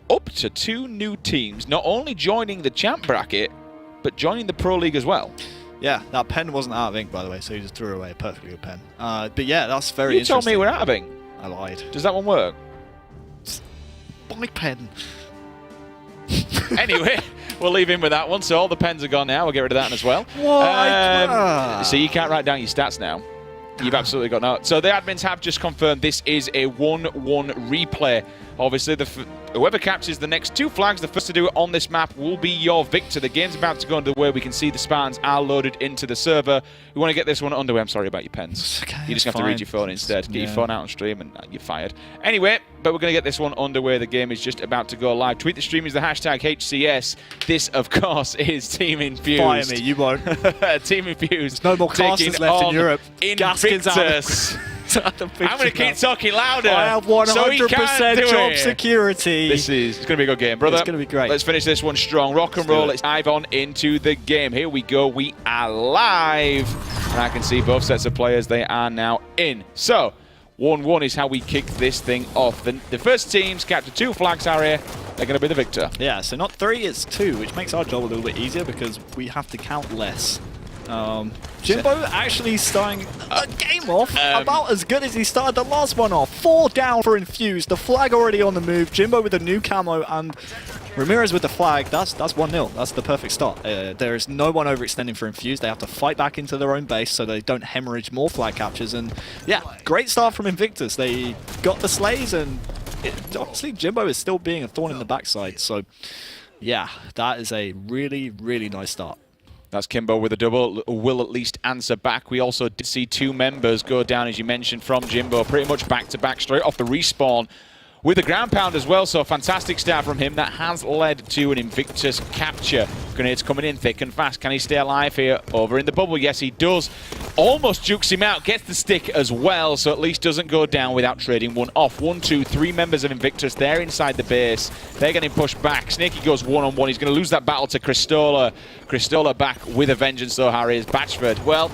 up to 2 new teams not only joining the champ bracket, but joining the Pro League as well. Yeah, that pen wasn't out of ink, by the way, so you just threw away a perfectly good pen. But yeah, that's very interesting. You told me we're out of ink. I lied. Does that one work? My pen. Anyway, we'll leave him with that one. So all the pens are gone now. We'll get rid of that as well. So you can't write down your stats now. You've absolutely got no. So the admins have just confirmed this is a 1-1 replay. Obviously, whoever captures the next 2 flags, the first to do it on this map will be your victor. The game's about to go underway. We can see the Spartans are loaded into the server. We want to get this one underway. I'm sorry about your pens. Okay, you just have to read your phone instead. Get your phone out on stream and you're fired. Anyway, but we're going to get this one underway. The game is just about to go live. Tweet the stream is the hashtag HCS. This, of course, is Team Infused. Fire me, you won't. Team Infused. There's no more casters left in Europe. Invictus. I'm going to keep talking louder. I have 100% job security. It's going to be a good game, brother. It's going to be great. Let's finish this one strong. Rock and roll. Let's dive on into the game. Here we go. We are live. And I can see both sets of players. They are now in. So, 1-1 is how we kick this thing off. The first teams capture 2 flags area. They're going to be the victor. Yeah, so not 3, it's 2, which makes our job a little bit easier because we have to count less. Jimbo actually starting a game off about as good as he started the last one off. 4 down for Infused. The flag already on the move. Jimbo with a new camo and Ramirez with the flag. That's 1-0. That's the perfect start. There is no one overextending for Infused. They have to fight back into their own base so they don't hemorrhage more flag captures. And yeah, great start from Invictus. They got the slays and honestly, Jimbo is still being a thorn in the backside. So yeah, that is a really, really nice start. That's Kimbo with a double, will at least answer back. We also did see 2 members go down, as you mentioned, from Jimbo, pretty much back-to-back, straight off the respawn with a ground pound as well. So a fantastic start from him. That has led to an Invictus capture. Grenades coming in thick and fast. Can he stay alive here over in the bubble? Yes, he does. Almost jukes him out, gets the stick as well, so at least doesn't go down without trading one off. 1, 2, 3 members of Invictus. They're inside the base. They're getting pushed back. Snaky goes one-on-one. He's going to lose that battle to Cristola. Cristola back with a vengeance, though, Harry, is Batchford. Well,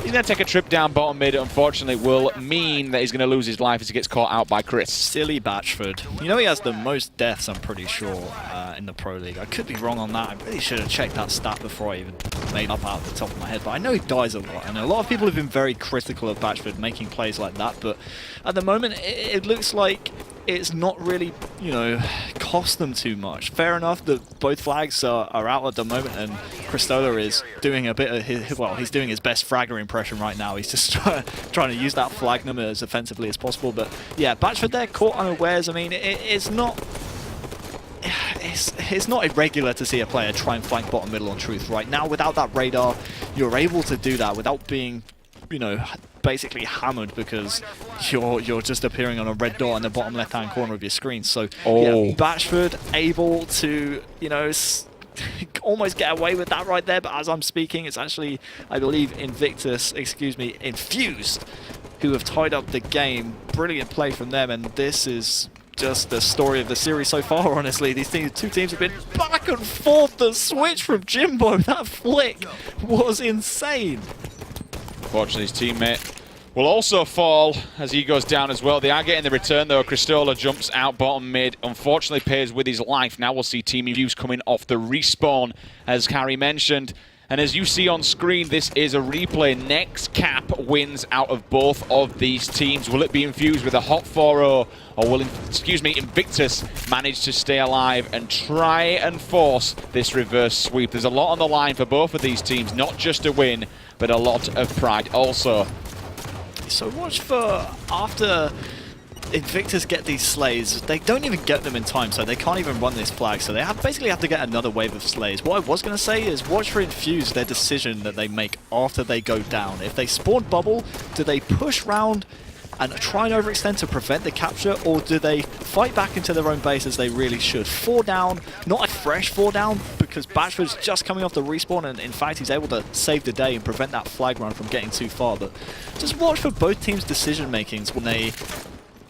he's going to take a trip down bottom mid. Unfortunately, will mean that he's going to lose his life as he gets caught out by Chris. Silly Batchford. You know he has the most deaths, I'm pretty sure, in the Pro League. I could be wrong on that. I really should have checked that stat before I even made up out of the top of my head. But I know he dies a lot. And a lot of people have been very critical of Batchford making plays like that. But at the moment, it looks like it's not really, you know, cost them too much. Fair enough that both flags are out at the moment, and Cristola is doing a bit of his, well, he's doing his best fragger impression right now. He's just trying to use that flag number as offensively as possible. But yeah, Batchford there caught unawares. I mean, it's not irregular to see a player try and flank bottom middle on truth right now. Without that radar, you're able to do that without being, you know, basically hammered because you're just appearing on a red dot in the bottom left-hand corner of your screen. So yeah, Batchford able to, you know, almost get away with that right there. But as I'm speaking, it's actually, I believe, Infused, who have tied up the game. Brilliant play from them, and this is just the story of the series so far, honestly. These two teams have been back and forth. The switch from Jimbo, that flick was insane. Unfortunately, his teammate will also fall as he goes down as well. They are getting the return, though. Cristola jumps out bottom mid. Unfortunately, pays with his life. Now we'll see Team Infused coming off the respawn, as Harry mentioned. And as you see on screen, this is a replay. Next cap wins out of both of these teams. Will it be Infused with a hot 4-0, or will, Invictus manage to stay alive and try and force this reverse sweep? There's a lot on the line for both of these teams, not just a win, but a lot of pride also. So watch for after Invictus get these slays, they don't even get them in time, so they can't even run this flag, so they basically have to get another wave of slays. What I was going to say is watch for Infused, their decision that they make after they go down. If they spawn bubble, do they push round and try and overextend to prevent the capture, or do they fight back into their own base as they really should? 4 down, not a fresh 4 down, because Batchford's just coming off the respawn, and in fact he's able to save the day and prevent that flag run from getting too far. But just watch for both teams' decision makings when they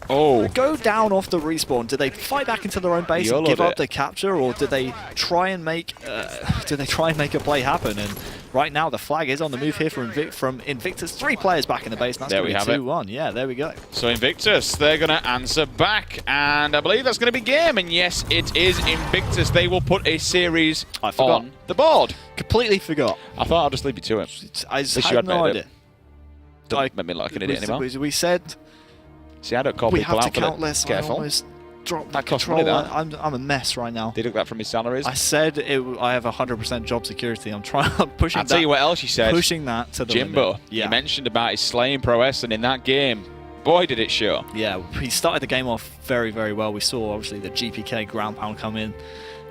go down off the respawn. Do they fight back into their own base and give up the capture, or do they try and make a play happen? And right now the flag is on the move here from Invictus. 3 players back in the base, and that's going to be 2-1. Yeah, there we go. So Invictus, they're going to answer back, and I believe that's going to be game. And yes, it is Invictus. They will put a series on the board. Completely forgot. I thought I'll just leave you to it. I had no idea. Don't make me like an idiot anymore. We said... See, I don't call people out for countless. Careful. I almost dropped that control. That. I'm a mess right now. They took that from his salaries. I said I have 100% job security. I'm pushing. I'll tell you what else you said. Pushing that to the Jimbo. limit. Yeah. You mentioned about his slaying prowess, and in that game, boy, did it show. Yeah, he started the game off very, very well. We saw obviously the GPK ground pound come in,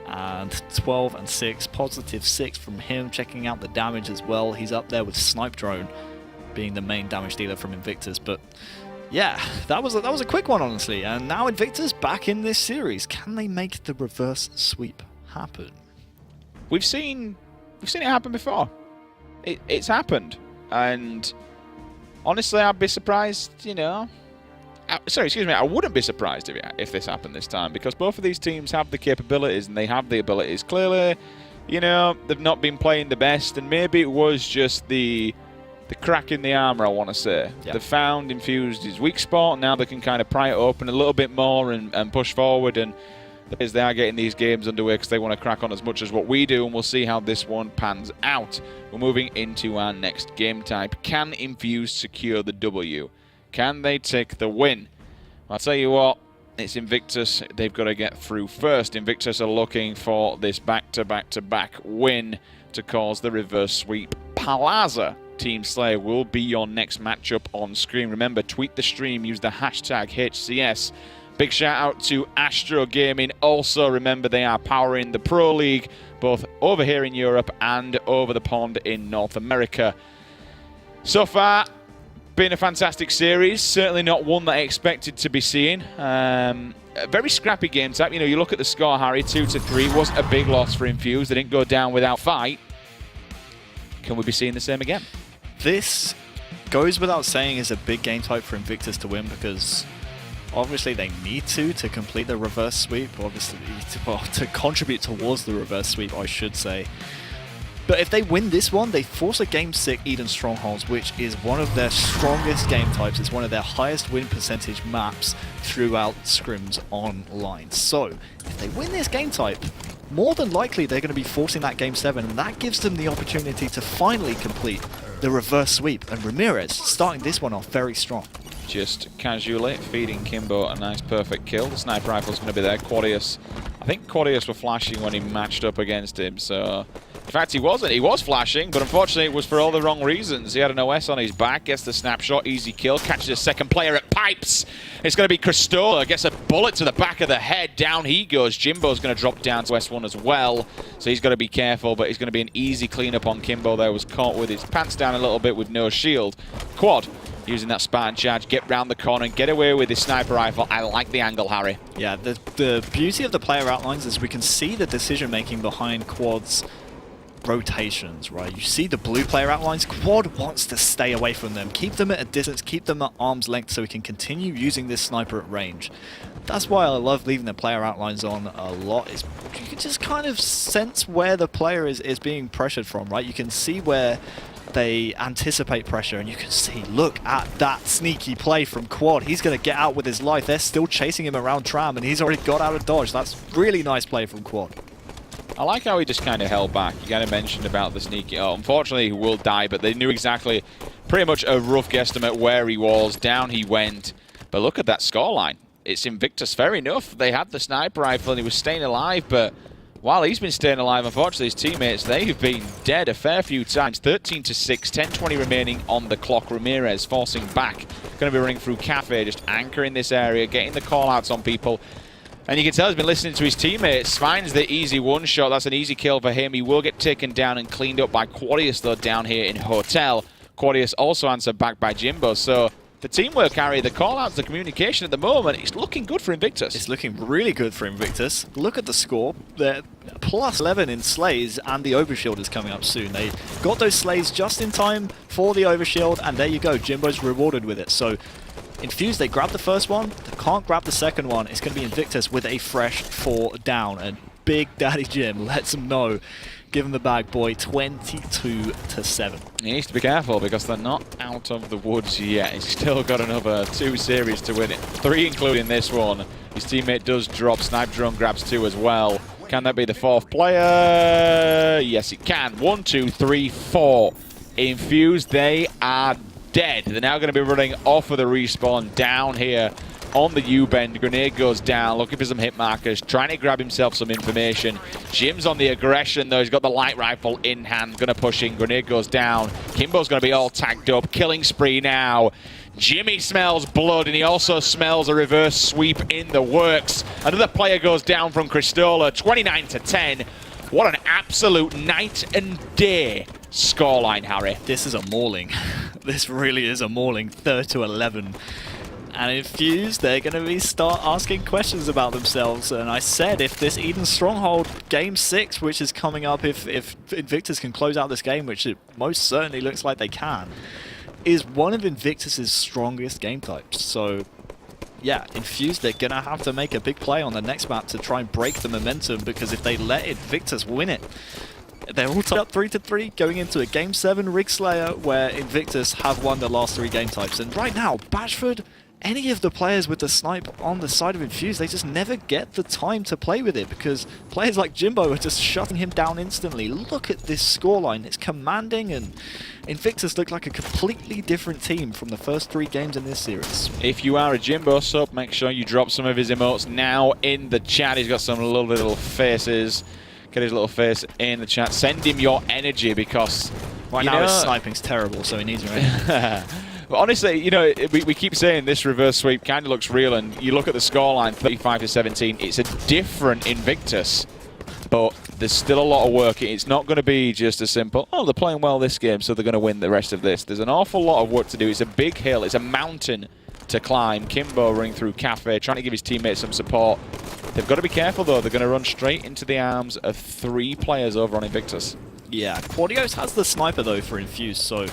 and 12 and 6, positive 6 from him. Checking out the damage as well. He's up there with Snipe Drone, being the main damage dealer from Invictus, but. Yeah, that was a quick one, honestly. And now Invictus back in this series. Can they make the reverse sweep happen? We've seen it happen before. It's happened, and honestly, I'd be surprised. You know, sorry, excuse me. I wouldn't be surprised if this happened this time, because both of these teams have the capabilities and they have the abilities. Clearly, you know, they've not been playing the best, and maybe it was just the crack in the armor, I want to say. Yep. They found Infused his weak spot, and now they can kind of pry it open a little bit more and push forward, and they are getting these games underway because they want to crack on as much as what we do, and we'll see how this one pans out. We're moving into our next game type. Can Infused secure the W? Can they take the win? I'll tell you what, it's Invictus. They've got to get through first. Invictus are looking for this back-to-back-to-back win to cause the reverse sweep. Palazzo Team Slayer will be your next matchup on screen. Remember, tweet the stream, use the hashtag HCS. Big shout out to Astro Gaming. Also, remember, they are powering the Pro League, both over here in Europe and over the pond in North America. So far, been a fantastic series. Certainly not one that I expected to be seeing. A very scrappy game type. You know, you look at the score, Harry, 2-3 was a big loss for Infused. They didn't go down without fight. Can we be seeing the same again? This goes without saying is a big game type for Invictus to win, because obviously they need to complete the reverse sweep, obviously to contribute towards the reverse sweep, I should say. But if they win this one, they force a game 6 Eden Strongholds, which is one of their strongest game types. It's one of their highest win percentage maps throughout scrims online. So if they win this game type, more than likely they're going to be forcing that game 7, and that gives them the opportunity to finally complete the reverse sweep. And Ramirez starting this one off very strong. Just casually feeding Kimbo a nice perfect kill. The sniper rifle's going to be there. Quadius, I think Quadius were flashing when he matched up against him, so... In fact, he wasn't. He was flashing, but unfortunately it was for all the wrong reasons. He had an OS on his back, gets the snapshot, easy kill, catches a second player at pipes. It's going to be Cristola, gets a bullet to the back of the head. Down he goes. Jimbo's going to drop down to S1 as well, so he's got to be careful, but he's going to be an easy cleanup on Kimbo there. Was caught with his pants down a little bit with no shield. Quad using that Spartan charge, get round the corner and get away with his sniper rifle. I like the angle, Harry. Yeah, the beauty of the player outlines is we can see the decision making behind Quad's rotations, right? You see the blue player outlines. Quad wants to stay away from them, keep them at a distance, keep them at arm's length, so he can continue using this sniper at range. That's why I love leaving the player outlines on a lot. Is you can just kind of sense where the player is being pressured from, right? You can see where they anticipate pressure, and you can see, look at that sneaky play from Quad. He's going to get out with his life. They're still chasing him around Tram, and he's already got out of dodge. That's really nice play from Quad. I like how he just kind of held back. You kind of mentioned about the sneaky. Oh, unfortunately, he will die, but they knew exactly, pretty much a rough guesstimate where he was. Down he went. But look at that scoreline. It's Invictus. Fair enough. They had the sniper rifle and he was staying alive, but while he's been staying alive, unfortunately, his teammates, they've been dead a fair few times. 13-6, 10-20 remaining on the clock. Ramirez forcing back. Going to be running through Cafe, just anchoring this area, getting the call-outs on people. And you can tell he's been listening to his teammates. Finds the easy one-shot. That's an easy kill for him. He will get taken down and cleaned up by Quadius, though, down here in Hotel. Quadius also answered back by Jimbo. So the teamwork, Harry, the call-outs, the communication at the moment, it's looking good for Invictus. It's looking really good for Invictus. Look at the score. They're plus 11 in slays, and the overshield is coming up soon. They got those slays just in time for the overshield, and there you go. Jimbo's rewarded with it. So Infused, they grabbed the first one. They can't grab the second one. It's going to be Invictus with a fresh 4 down. And Big Daddy Jim lets him know. Give him the bag, boy. 22-7. He needs to be careful because they're not out of the woods yet. He's still got another 2 series to win it. 3 including this one. His teammate does drop. Snipe Drone grabs 2 as well. Can that be the 4th player? Yes, it can. 1, 2, 3, 4. Infused, they are dead. They're now going to be running off of the respawn down here on the U-bend. Grenade goes down, looking for some hit markers, trying to grab himself some information. Jim's on the aggression though. He's got the light rifle in hand, going to push in. Grenade goes down. Kimbo's going to be all tagged up. Killing spree now. Jimmy smells blood, and he also smells a reverse sweep in the works. Another player goes down from Cristola, 29-10. What an absolute night and day scoreline, Harry. This is a mauling. This really is a mauling. 3-11. And Infused, they're going to start asking questions about themselves. And I said, if this Eden Stronghold Game 6, which is coming up, if Invictus can close out this game, which it most certainly looks like they can, is one of Invictus's strongest game types. So yeah, Infused, they're going to have to make a big play on the next map to try and break the momentum, because if they let Invictus win it, they're all tied up 3-3 going into a Game 7 Rig Slayer where Invictus have won the last 3 game types. And right now, Bashford, any of the players with the snipe on the side of Infused, they just never get the time to play with it, because players like Jimbo are just shutting him down instantly. Look at this scoreline. It's commanding, and Invictus look like a completely different team from the first 3 games in this series. If you are a Jimbo sub, make sure you drop some of his emotes now in the chat. He's got some little faces. Get his little face in the chat. Send him your energy, because right now his sniping's terrible, so he needs your energy. But honestly, you know, we keep saying this reverse sweep kind of looks real, and you look at the scoreline, 35-17. It's a different Invictus, but there's still a lot of work. It's not going to be just as simple, oh, they're playing well this game, so they're going to win the rest of this. There's an awful lot of work to do. It's a big hill. It's a mountain to climb. Kimbo running through Cafe, trying to give his teammates some support. They've got to be careful, though. They're going to run straight into the arms of 3 players over on Invictus. Yeah, Quadios has the sniper, though, for Infused, so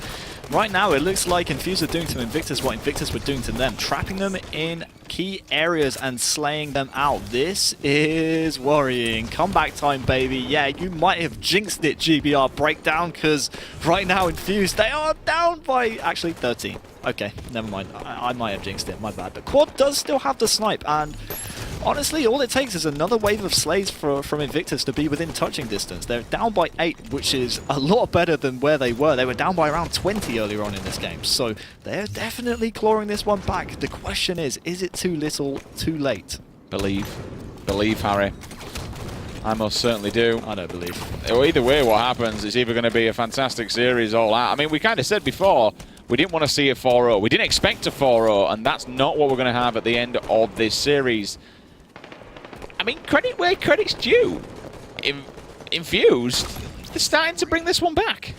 right now it looks like Infused are doing to Invictus what Invictus were doing to them, trapping them in key areas and slaying them out. This is worrying. Comeback time, baby. Yeah, you might have jinxed it, GBR Breakdown, because right now Infused, they are down by actually 13. Okay, never mind. I might have jinxed it, my bad. But Quad does still have the snipe, and honestly, all it takes is another wave of slays from Invictus to be within touching distance. They're down by 8, which is a lot better than where they were. They were down by around 20 earlier on in this game. So they're definitely clawing this one back. The question is it too little, too late? Believe. Believe, Harry. I most certainly do. I don't believe. Either way, what happens is either going to be a fantastic series all out. I mean, we kind of said before, we didn't want to see a 4-0. We didn't expect a 4-0, and that's not what we're going to have at the end of this series. I mean, credit where credit's due. Infused, they're starting to bring this one back.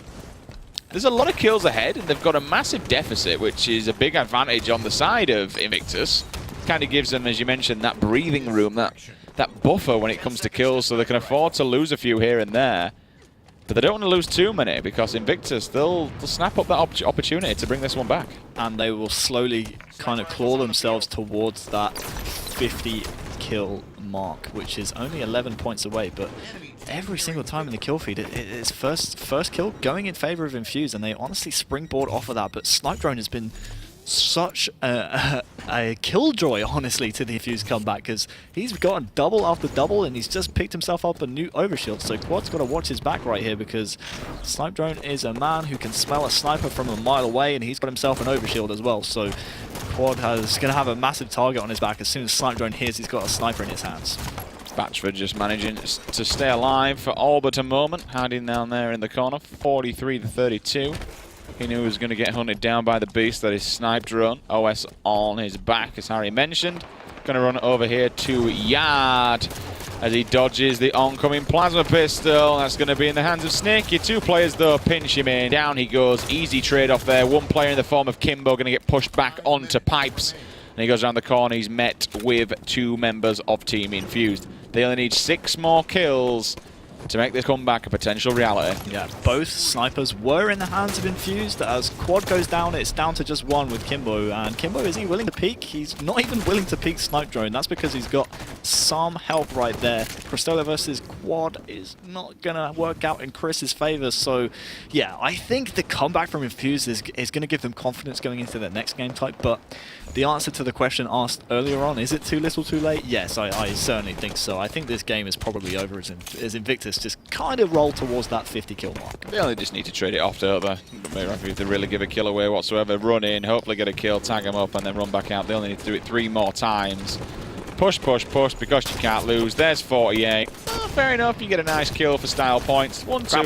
There's a lot of kills ahead, and they've got a massive deficit, which is a big advantage on the side of Invictus. Kind of gives them, as you mentioned, that breathing room, that buffer when it comes to kills, so they can afford to lose a few here and there. But they don't want to lose too many, because Invictus, they'll snap up that opportunity to bring this one back. And they will slowly kind of claw themselves towards that 50 kill mark, which is only 11 points away. But every single time in the kill feed, it's first kill going in favor of Infused, and they honestly springboard off of that. But Snipe Drone has been such a killjoy, honestly, to the Infused comeback, because he's gotten double after double, and he's just picked himself up a new overshield. So Quad's got to watch his back right here, because Snipe Drone is a man who can smell a sniper from a mile away, and he's got himself an overshield as well. So Quad is going to have a massive target on his back as soon as Snipe Drone hears he's got a sniper in his hands. Batchford just managing to stay alive for all but a moment, hiding down there in the corner, 43-32. He knew he was going to get hunted down by the beast that is Snipe Drone. OS on his back, as Harry mentioned. Going to run over here to Yard as he dodges the oncoming plasma pistol. That's going to be in the hands of Snaky. 2 players, though, pinch him in. Down he goes. Easy trade-off there. 1 player in the form of Kimbo going to get pushed back onto Pipes. And he goes around the corner. He's met with 2 members of Team Infused. They only need 6 more kills to make this comeback a potential reality. Yeah, both snipers were in the hands of Infused. As Quad goes down, it's down to just 1 with Kimbo. And Kimbo, is he willing to peek? He's not even willing to peek Snipe Drone. That's because he's got some help right there. Cristola versus Quad is not going to work out in Chris's favor. So, yeah, I think the comeback from Infused is going to give them confidence going into their next game type. But the answer to the question asked earlier on, is it too little too late? Yes, I certainly think so. I think this game is probably over as Invictus just kind of roll towards that 50 kill mark. They only just need to trade it off, don't they? If they really give a kill away whatsoever, run in, hopefully get a kill, tag them up, and then run back out. They only need to do it 3 more times. Push, push, push, because you can't lose. There's 48. Oh, fair enough, you get a nice kill for style points. 1, 2.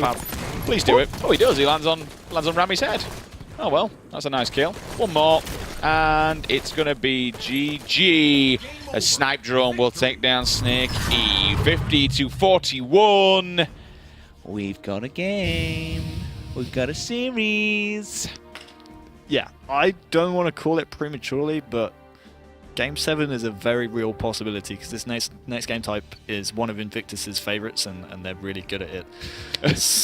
Please do it. Oh, he does. He lands on Rami's head. Oh, well, that's a nice kill. 1 more. And it's going to be GG. A Snipe Drone will take down Snake E. 50-41. We've got a game. We've got a series. Yeah, I don't want to call it prematurely, but Game 7 is a very real possibility because this next game type is one of Invictus's favorites, and they're really good at it.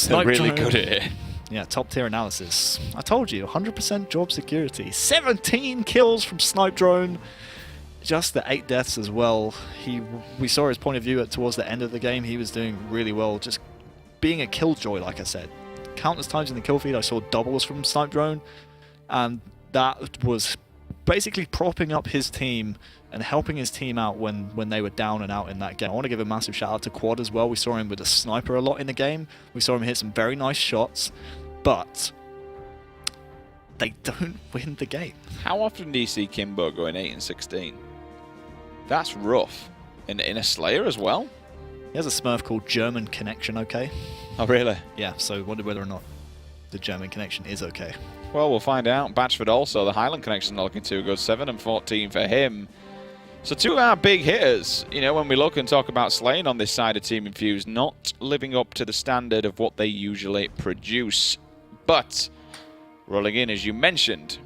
They're really good at it. Yeah, top tier analysis. I told you, 100% job security. 17 kills from Snipe Drone. Just the 8 deaths as well. We saw his point of view towards the end of the game. He was doing really well, just being a killjoy, like I said. Countless times in the kill feed I saw doubles from Snipe Drone, and that was basically propping up his team and helping his team out when they were down and out in that game. I want to give a massive shout out to Quad as well. We saw him with a sniper a lot in the game. We saw him hit some very nice shots, but they don't win the game. How often do you see Kimbo going 8 and 16? That's rough. In a Slayer as well? He has a Smurf called German Connection, okay? Oh, really? Yeah, so I wonder whether or not the German Connection is okay. Well, we'll find out. Batchford also, the Highland Connection looking to go 7 and 14 for him. So 2 of our big hitters, you know, when we look and talk about slaying on this side of Team Infused, not living up to the standard of what they usually produce. But rolling in, as you mentioned,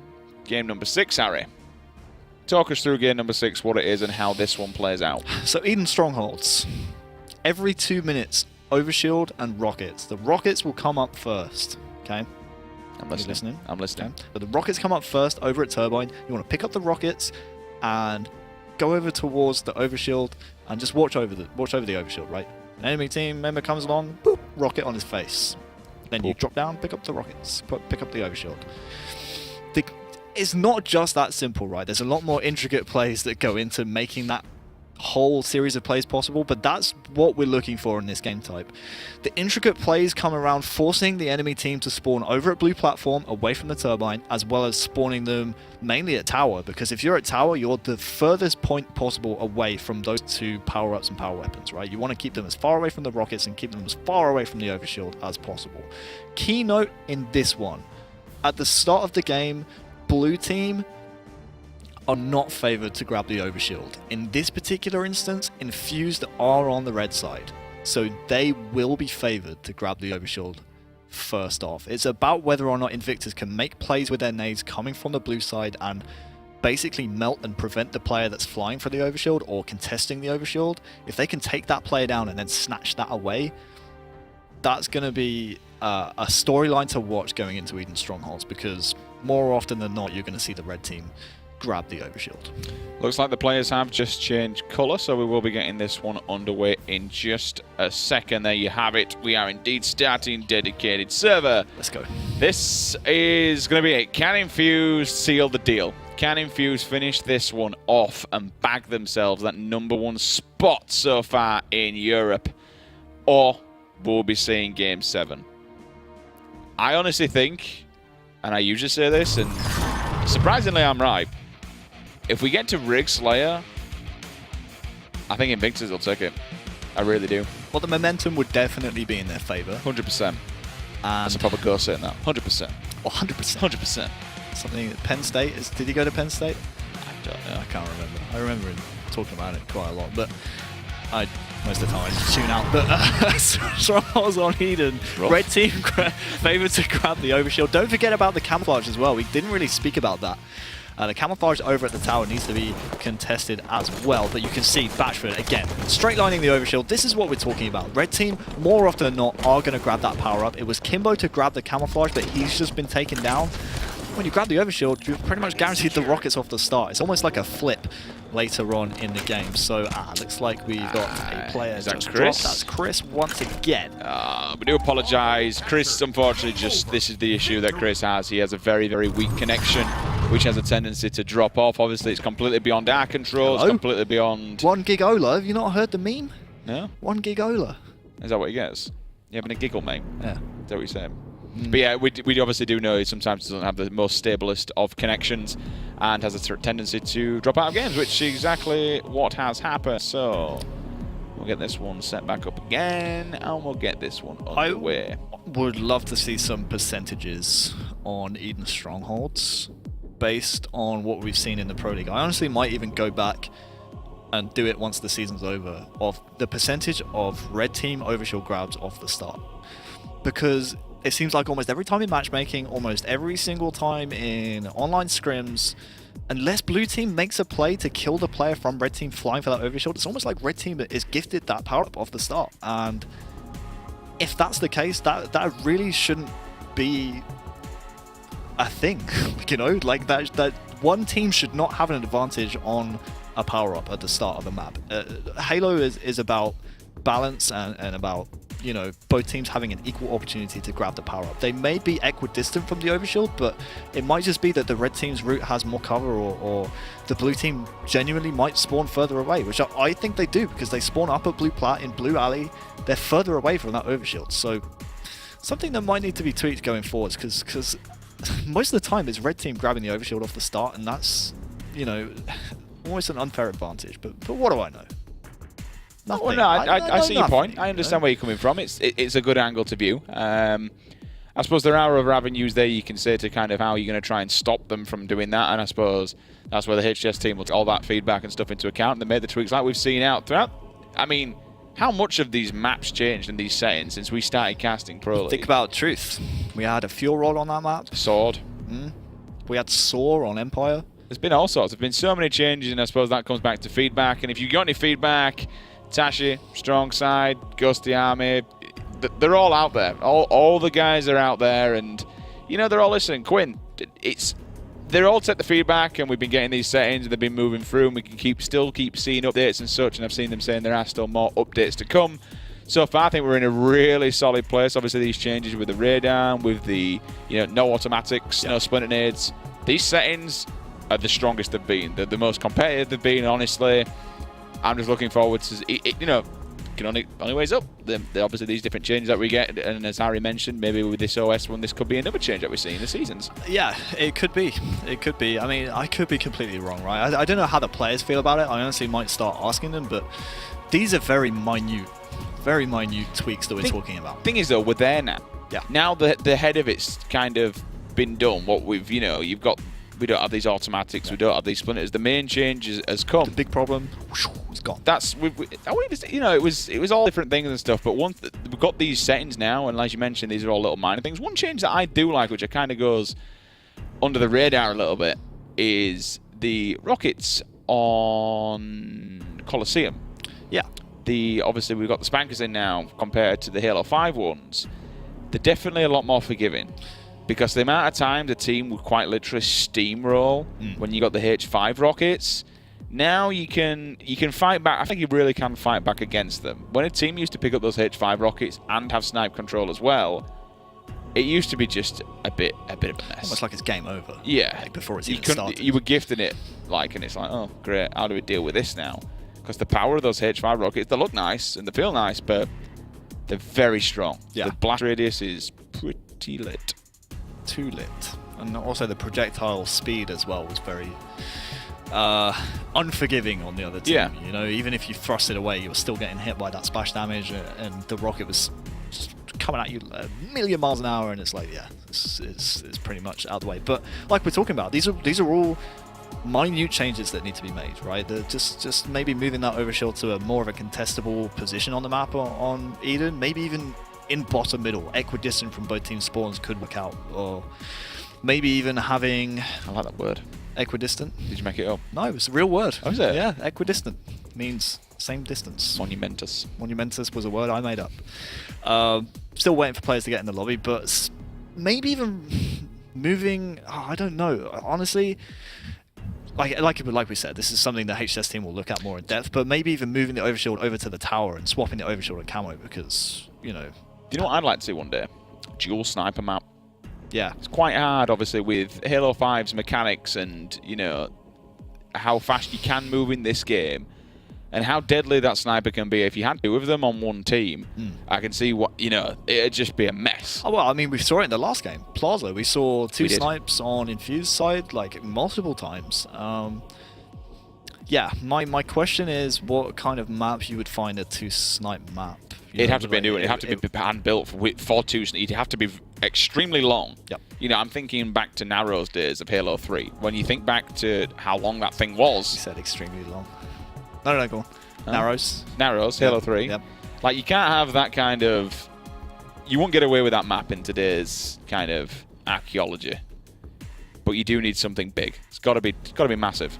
game number 6, Harry. Talk us through game number 6, what it is and how this one plays out. So Eden Strongholds. Every 2 minutes, Overshield and Rockets. The Rockets will come up first, okay? I'm listening. I'm listening. Okay. So the Rockets come up first over at Turbine. You want to pick up the Rockets and go over towards the Overshield and just watch over the Overshield, right? An enemy team member comes along, boop, rocket on his face. Then you drop down, pick up the Rockets, pick up the Overshield. It's not just that simple, right? There's a lot more intricate plays that go into making that whole series of plays possible, but that's what we're looking for in this game type. The intricate plays come around forcing the enemy team to spawn over at blue platform away from the turbine, as well as spawning them mainly at tower, because if you're at tower, you're the furthest point possible away from those 2 power-ups and power weapons, right? You want to keep them as far away from the rockets and keep them as far away from the overshield as possible. Keynote in this one, at the start of the game, blue team are not favored to grab the overshield. In this particular instance, Infused are on the red side, so they will be favored to grab the overshield first off. It's about whether or not Invictus can make plays with their nades coming from the blue side and basically melt and prevent the player that's flying for the overshield or contesting the overshield. If they can take that player down and then snatch that away, that's going to be a storyline to watch going into Eden Strongholds, because more often than not, you're going to see the red team grab the overshield. Looks like the players have just changed colour, so we will be getting this one underway in just a second. There you have it. We are indeed starting dedicated server. Let's go. This is going to be it. Can Infused seal the deal? Can Infused finish this one off and bag themselves that #1 spot so far in Europe? Or we'll be seeing Game 7. I honestly think, and I usually say this, and surprisingly I'm right, if we get to Rig Slayer, I think Invictus will take it. I really do. Well, the momentum would definitely be in their favour. 100%. That's a proper go saying that. 100%. Well, 100%. 100%. Something at Penn State. Did he go to Penn State? I don't know. I can't remember. I remember talking about it quite a lot, but most of the time I just tune out. But Stronghold's on Eden. Rough. Red team favored to grab the overshield. Don't forget about the camouflage as well. We didn't really speak about that. The camouflage over at the tower needs to be contested as well, but you can see Batchford, again, straight lining the overshield. This is what we're talking about. Red team, more often than not, are going to grab that power-up. It was Kimbo to grab the camouflage, but he's just been taken down. When you grab the overshield, you're pretty much guaranteed the rockets off the start. It's almost like a flip later on in the game. So, looks like we've got a player is that just Chris? dropped. That's Chris once again. We do apologise. Chris, unfortunately, this is the issue that Chris has. He has a very, very weak connection, which has a tendency to drop off. Obviously, it's completely beyond our control. It's completely beyond... 1 gig Ola. Have you not heard the meme? No? 1 gig Ola. Is that what he gets? You having a giggle, mate? Yeah. Is that what you're saying? But yeah, we obviously do know he sometimes doesn't have the most stablest of connections and has a tendency to drop out of games, which is exactly what has happened. So we'll get this one set back up again, and we'll get this one underway. I would love to see some percentages on Eden Strongholds based on what we've seen in the Pro League. I honestly might even go back and do it once the season's over, of the percentage of red team overshield grabs off the start. Because it seems like almost every time in matchmaking, almost every single time in online scrims, unless blue team makes a play to kill the player from red team flying for that overshield, it's almost like red team is gifted that power up off the start. And if that's the case, that really shouldn't be a thing. You know, like that one team should not have an advantage on a power up at the start of a map. Halo is about balance and about, you know, both teams having an equal opportunity to grab the power up. They may be equidistant from the overshield, but it might just be that the red team's route has more cover, or the blue team genuinely might spawn further away, which I think they do, because they spawn up at blue plat in blue alley. They're further away from that overshield. So something that might need to be tweaked going forwards, because most of the time it's red team grabbing the overshield off the start, and that's, you know, almost an unfair advantage. But what do I know? Nothing. Well, no, I see your point. I understand know? where you're coming from. It's a good angle to view. I suppose there are other avenues there you can say to kind of how you're going to try and stop them from doing that, and I suppose that's where the HCS team will take all that feedback and stuff into account, and they made the tweaks like we've seen out throughout. I mean, how much of these maps changed in these settings since we started casting Pro League? Think about Truth. We had a fuel rod on that map. Sword. We had Saw on Empire. There's been all sorts. There's been so many changes, and I suppose that comes back to feedback. And if you've got any feedback, Tashi, Strong Side, Ghosty Army, they're all out there. All the guys are out there, and you know they're all listening. Quinn, they're all take the feedback, and we've been getting these settings, and they've been moving through, and we can still keep seeing updates and such. And I've seen them saying there are still more updates to come. So far, I think we're in a really solid place. Obviously, these changes with the radar, with the no automatics, no splinter nades. These settings are the strongest they've been. They're the most competitive they've been, honestly. I'm just looking forward to can only ways up. Obviously, these different changes that we get, and as Harry mentioned, maybe with this OS one, this could be another change that we see in the seasons. Yeah, it could be. It could be. I mean, I could be completely wrong, right? I don't know how the players feel about it. I honestly might start asking them, but these are very minute tweaks that we're talking about. Thing is, though, we're there now. Yeah. Now the head of it's kind of been done. What we've, you've got. We don't have these automatics. We don't have these splinters. The main change has come. The big problem, it's gone. That's it was all different things and stuff. But once we've got these settings now, and as you mentioned, these are all little minor things. One change that I do like, which kind of goes under the radar a little bit, is the rockets on Colosseum. Yeah. Obviously we've got the spankers in now compared to the Halo 5 ones. They're definitely a lot more forgiving. Because the amount of time the team would quite literally steamroll when you got the H5 rockets, now you can fight back. I think you really can fight back against them. When a team used to pick up those H5 rockets and have snipe control as well, it used to be just a bit of a mess. Almost like it's game over. Yeah. Like before it's even started. You were gifting it, and it's like, oh, great, how do we deal with this now? Because the power of those H5 rockets, they look nice and they feel nice, but they're very strong. Yeah. The blast radius is pretty lit. Too lit. And also the projectile speed as well was very unforgiving on the other team. Yeah. Even if you thrust it away, you were still getting hit by that splash damage, and the rocket was just coming at you a million miles an hour, and it's like, yeah, it's pretty much out of the way. But like we're talking about, these are all minute changes that need to be made, right? Just maybe moving that overshield to a more of a contestable position on the map on Eden, maybe even in bottom middle, equidistant from both team spawns could work out, or maybe even having... I like that word. Equidistant. Did you make it up? No, it was a real word. Oh, is it? Yeah, equidistant means same distance. Monumentus. Monumentus was a word I made up. Still waiting for players to get in the lobby, but maybe even moving... Oh, I don't know. Honestly, like we said, this is something the HCS team will look at more in depth, but maybe even moving the overshield over to the tower and swapping the overshield and camo because, you know... You know what I'd like to see one day? Dual sniper map. Yeah. It's quite hard, obviously, with Halo 5's mechanics and, you know, how fast you can move in this game and how deadly that sniper can be. If you had two of them on one team, I can see what, you know, it'd just be a mess. Oh, well, I mean, we saw it in the last game. Plaza, we saw two snipes on Infused side, like, multiple times. Yeah, my question is what kind of map you would find a two-snipe map? It'd have to be new. It'd have to be hand-built for two. It'd have to be extremely long. Yep. You know, I'm thinking back to Narrow's days of Halo 3. When you think back to how long that thing was. You said extremely long. No, go on. Narrows. Narrow's, Halo 3. Yep. Like, you can't have that kind of... You won't get away with that map in today's kind of archaeology. But you do need something big. It's got to be massive.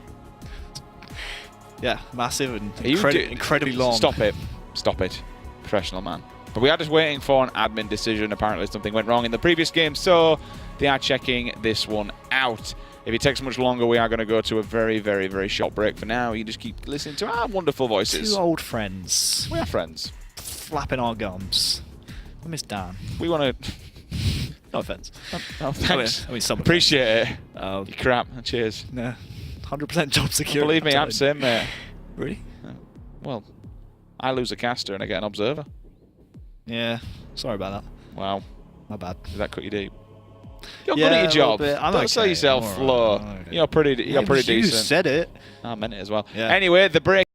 Yeah, massive and incredibly long. Stop it. Stop it. Professional man. But we are just waiting for an admin decision. Apparently something went wrong in the previous game, so they are checking this one out. If it takes much longer, we are going to go to a very, very, very short break. For now, you just keep listening to our wonderful voices. Two old friends. We are friends. Flapping our gums. I miss Dan. We want to... No offense. Oh, thanks. I mean some appreciate it. You crap. Cheers. Nah. 100% job security. Believe me, I'm same, mate. Really? Well, I lose a caster and I get an observer. Yeah. Sorry about that. Wow. My bad. Did that cut you deep? You're good at your job. Don't sell yourself low. Okay. You're pretty decent. You said it. I meant it as well. Yeah. Anyway, the break.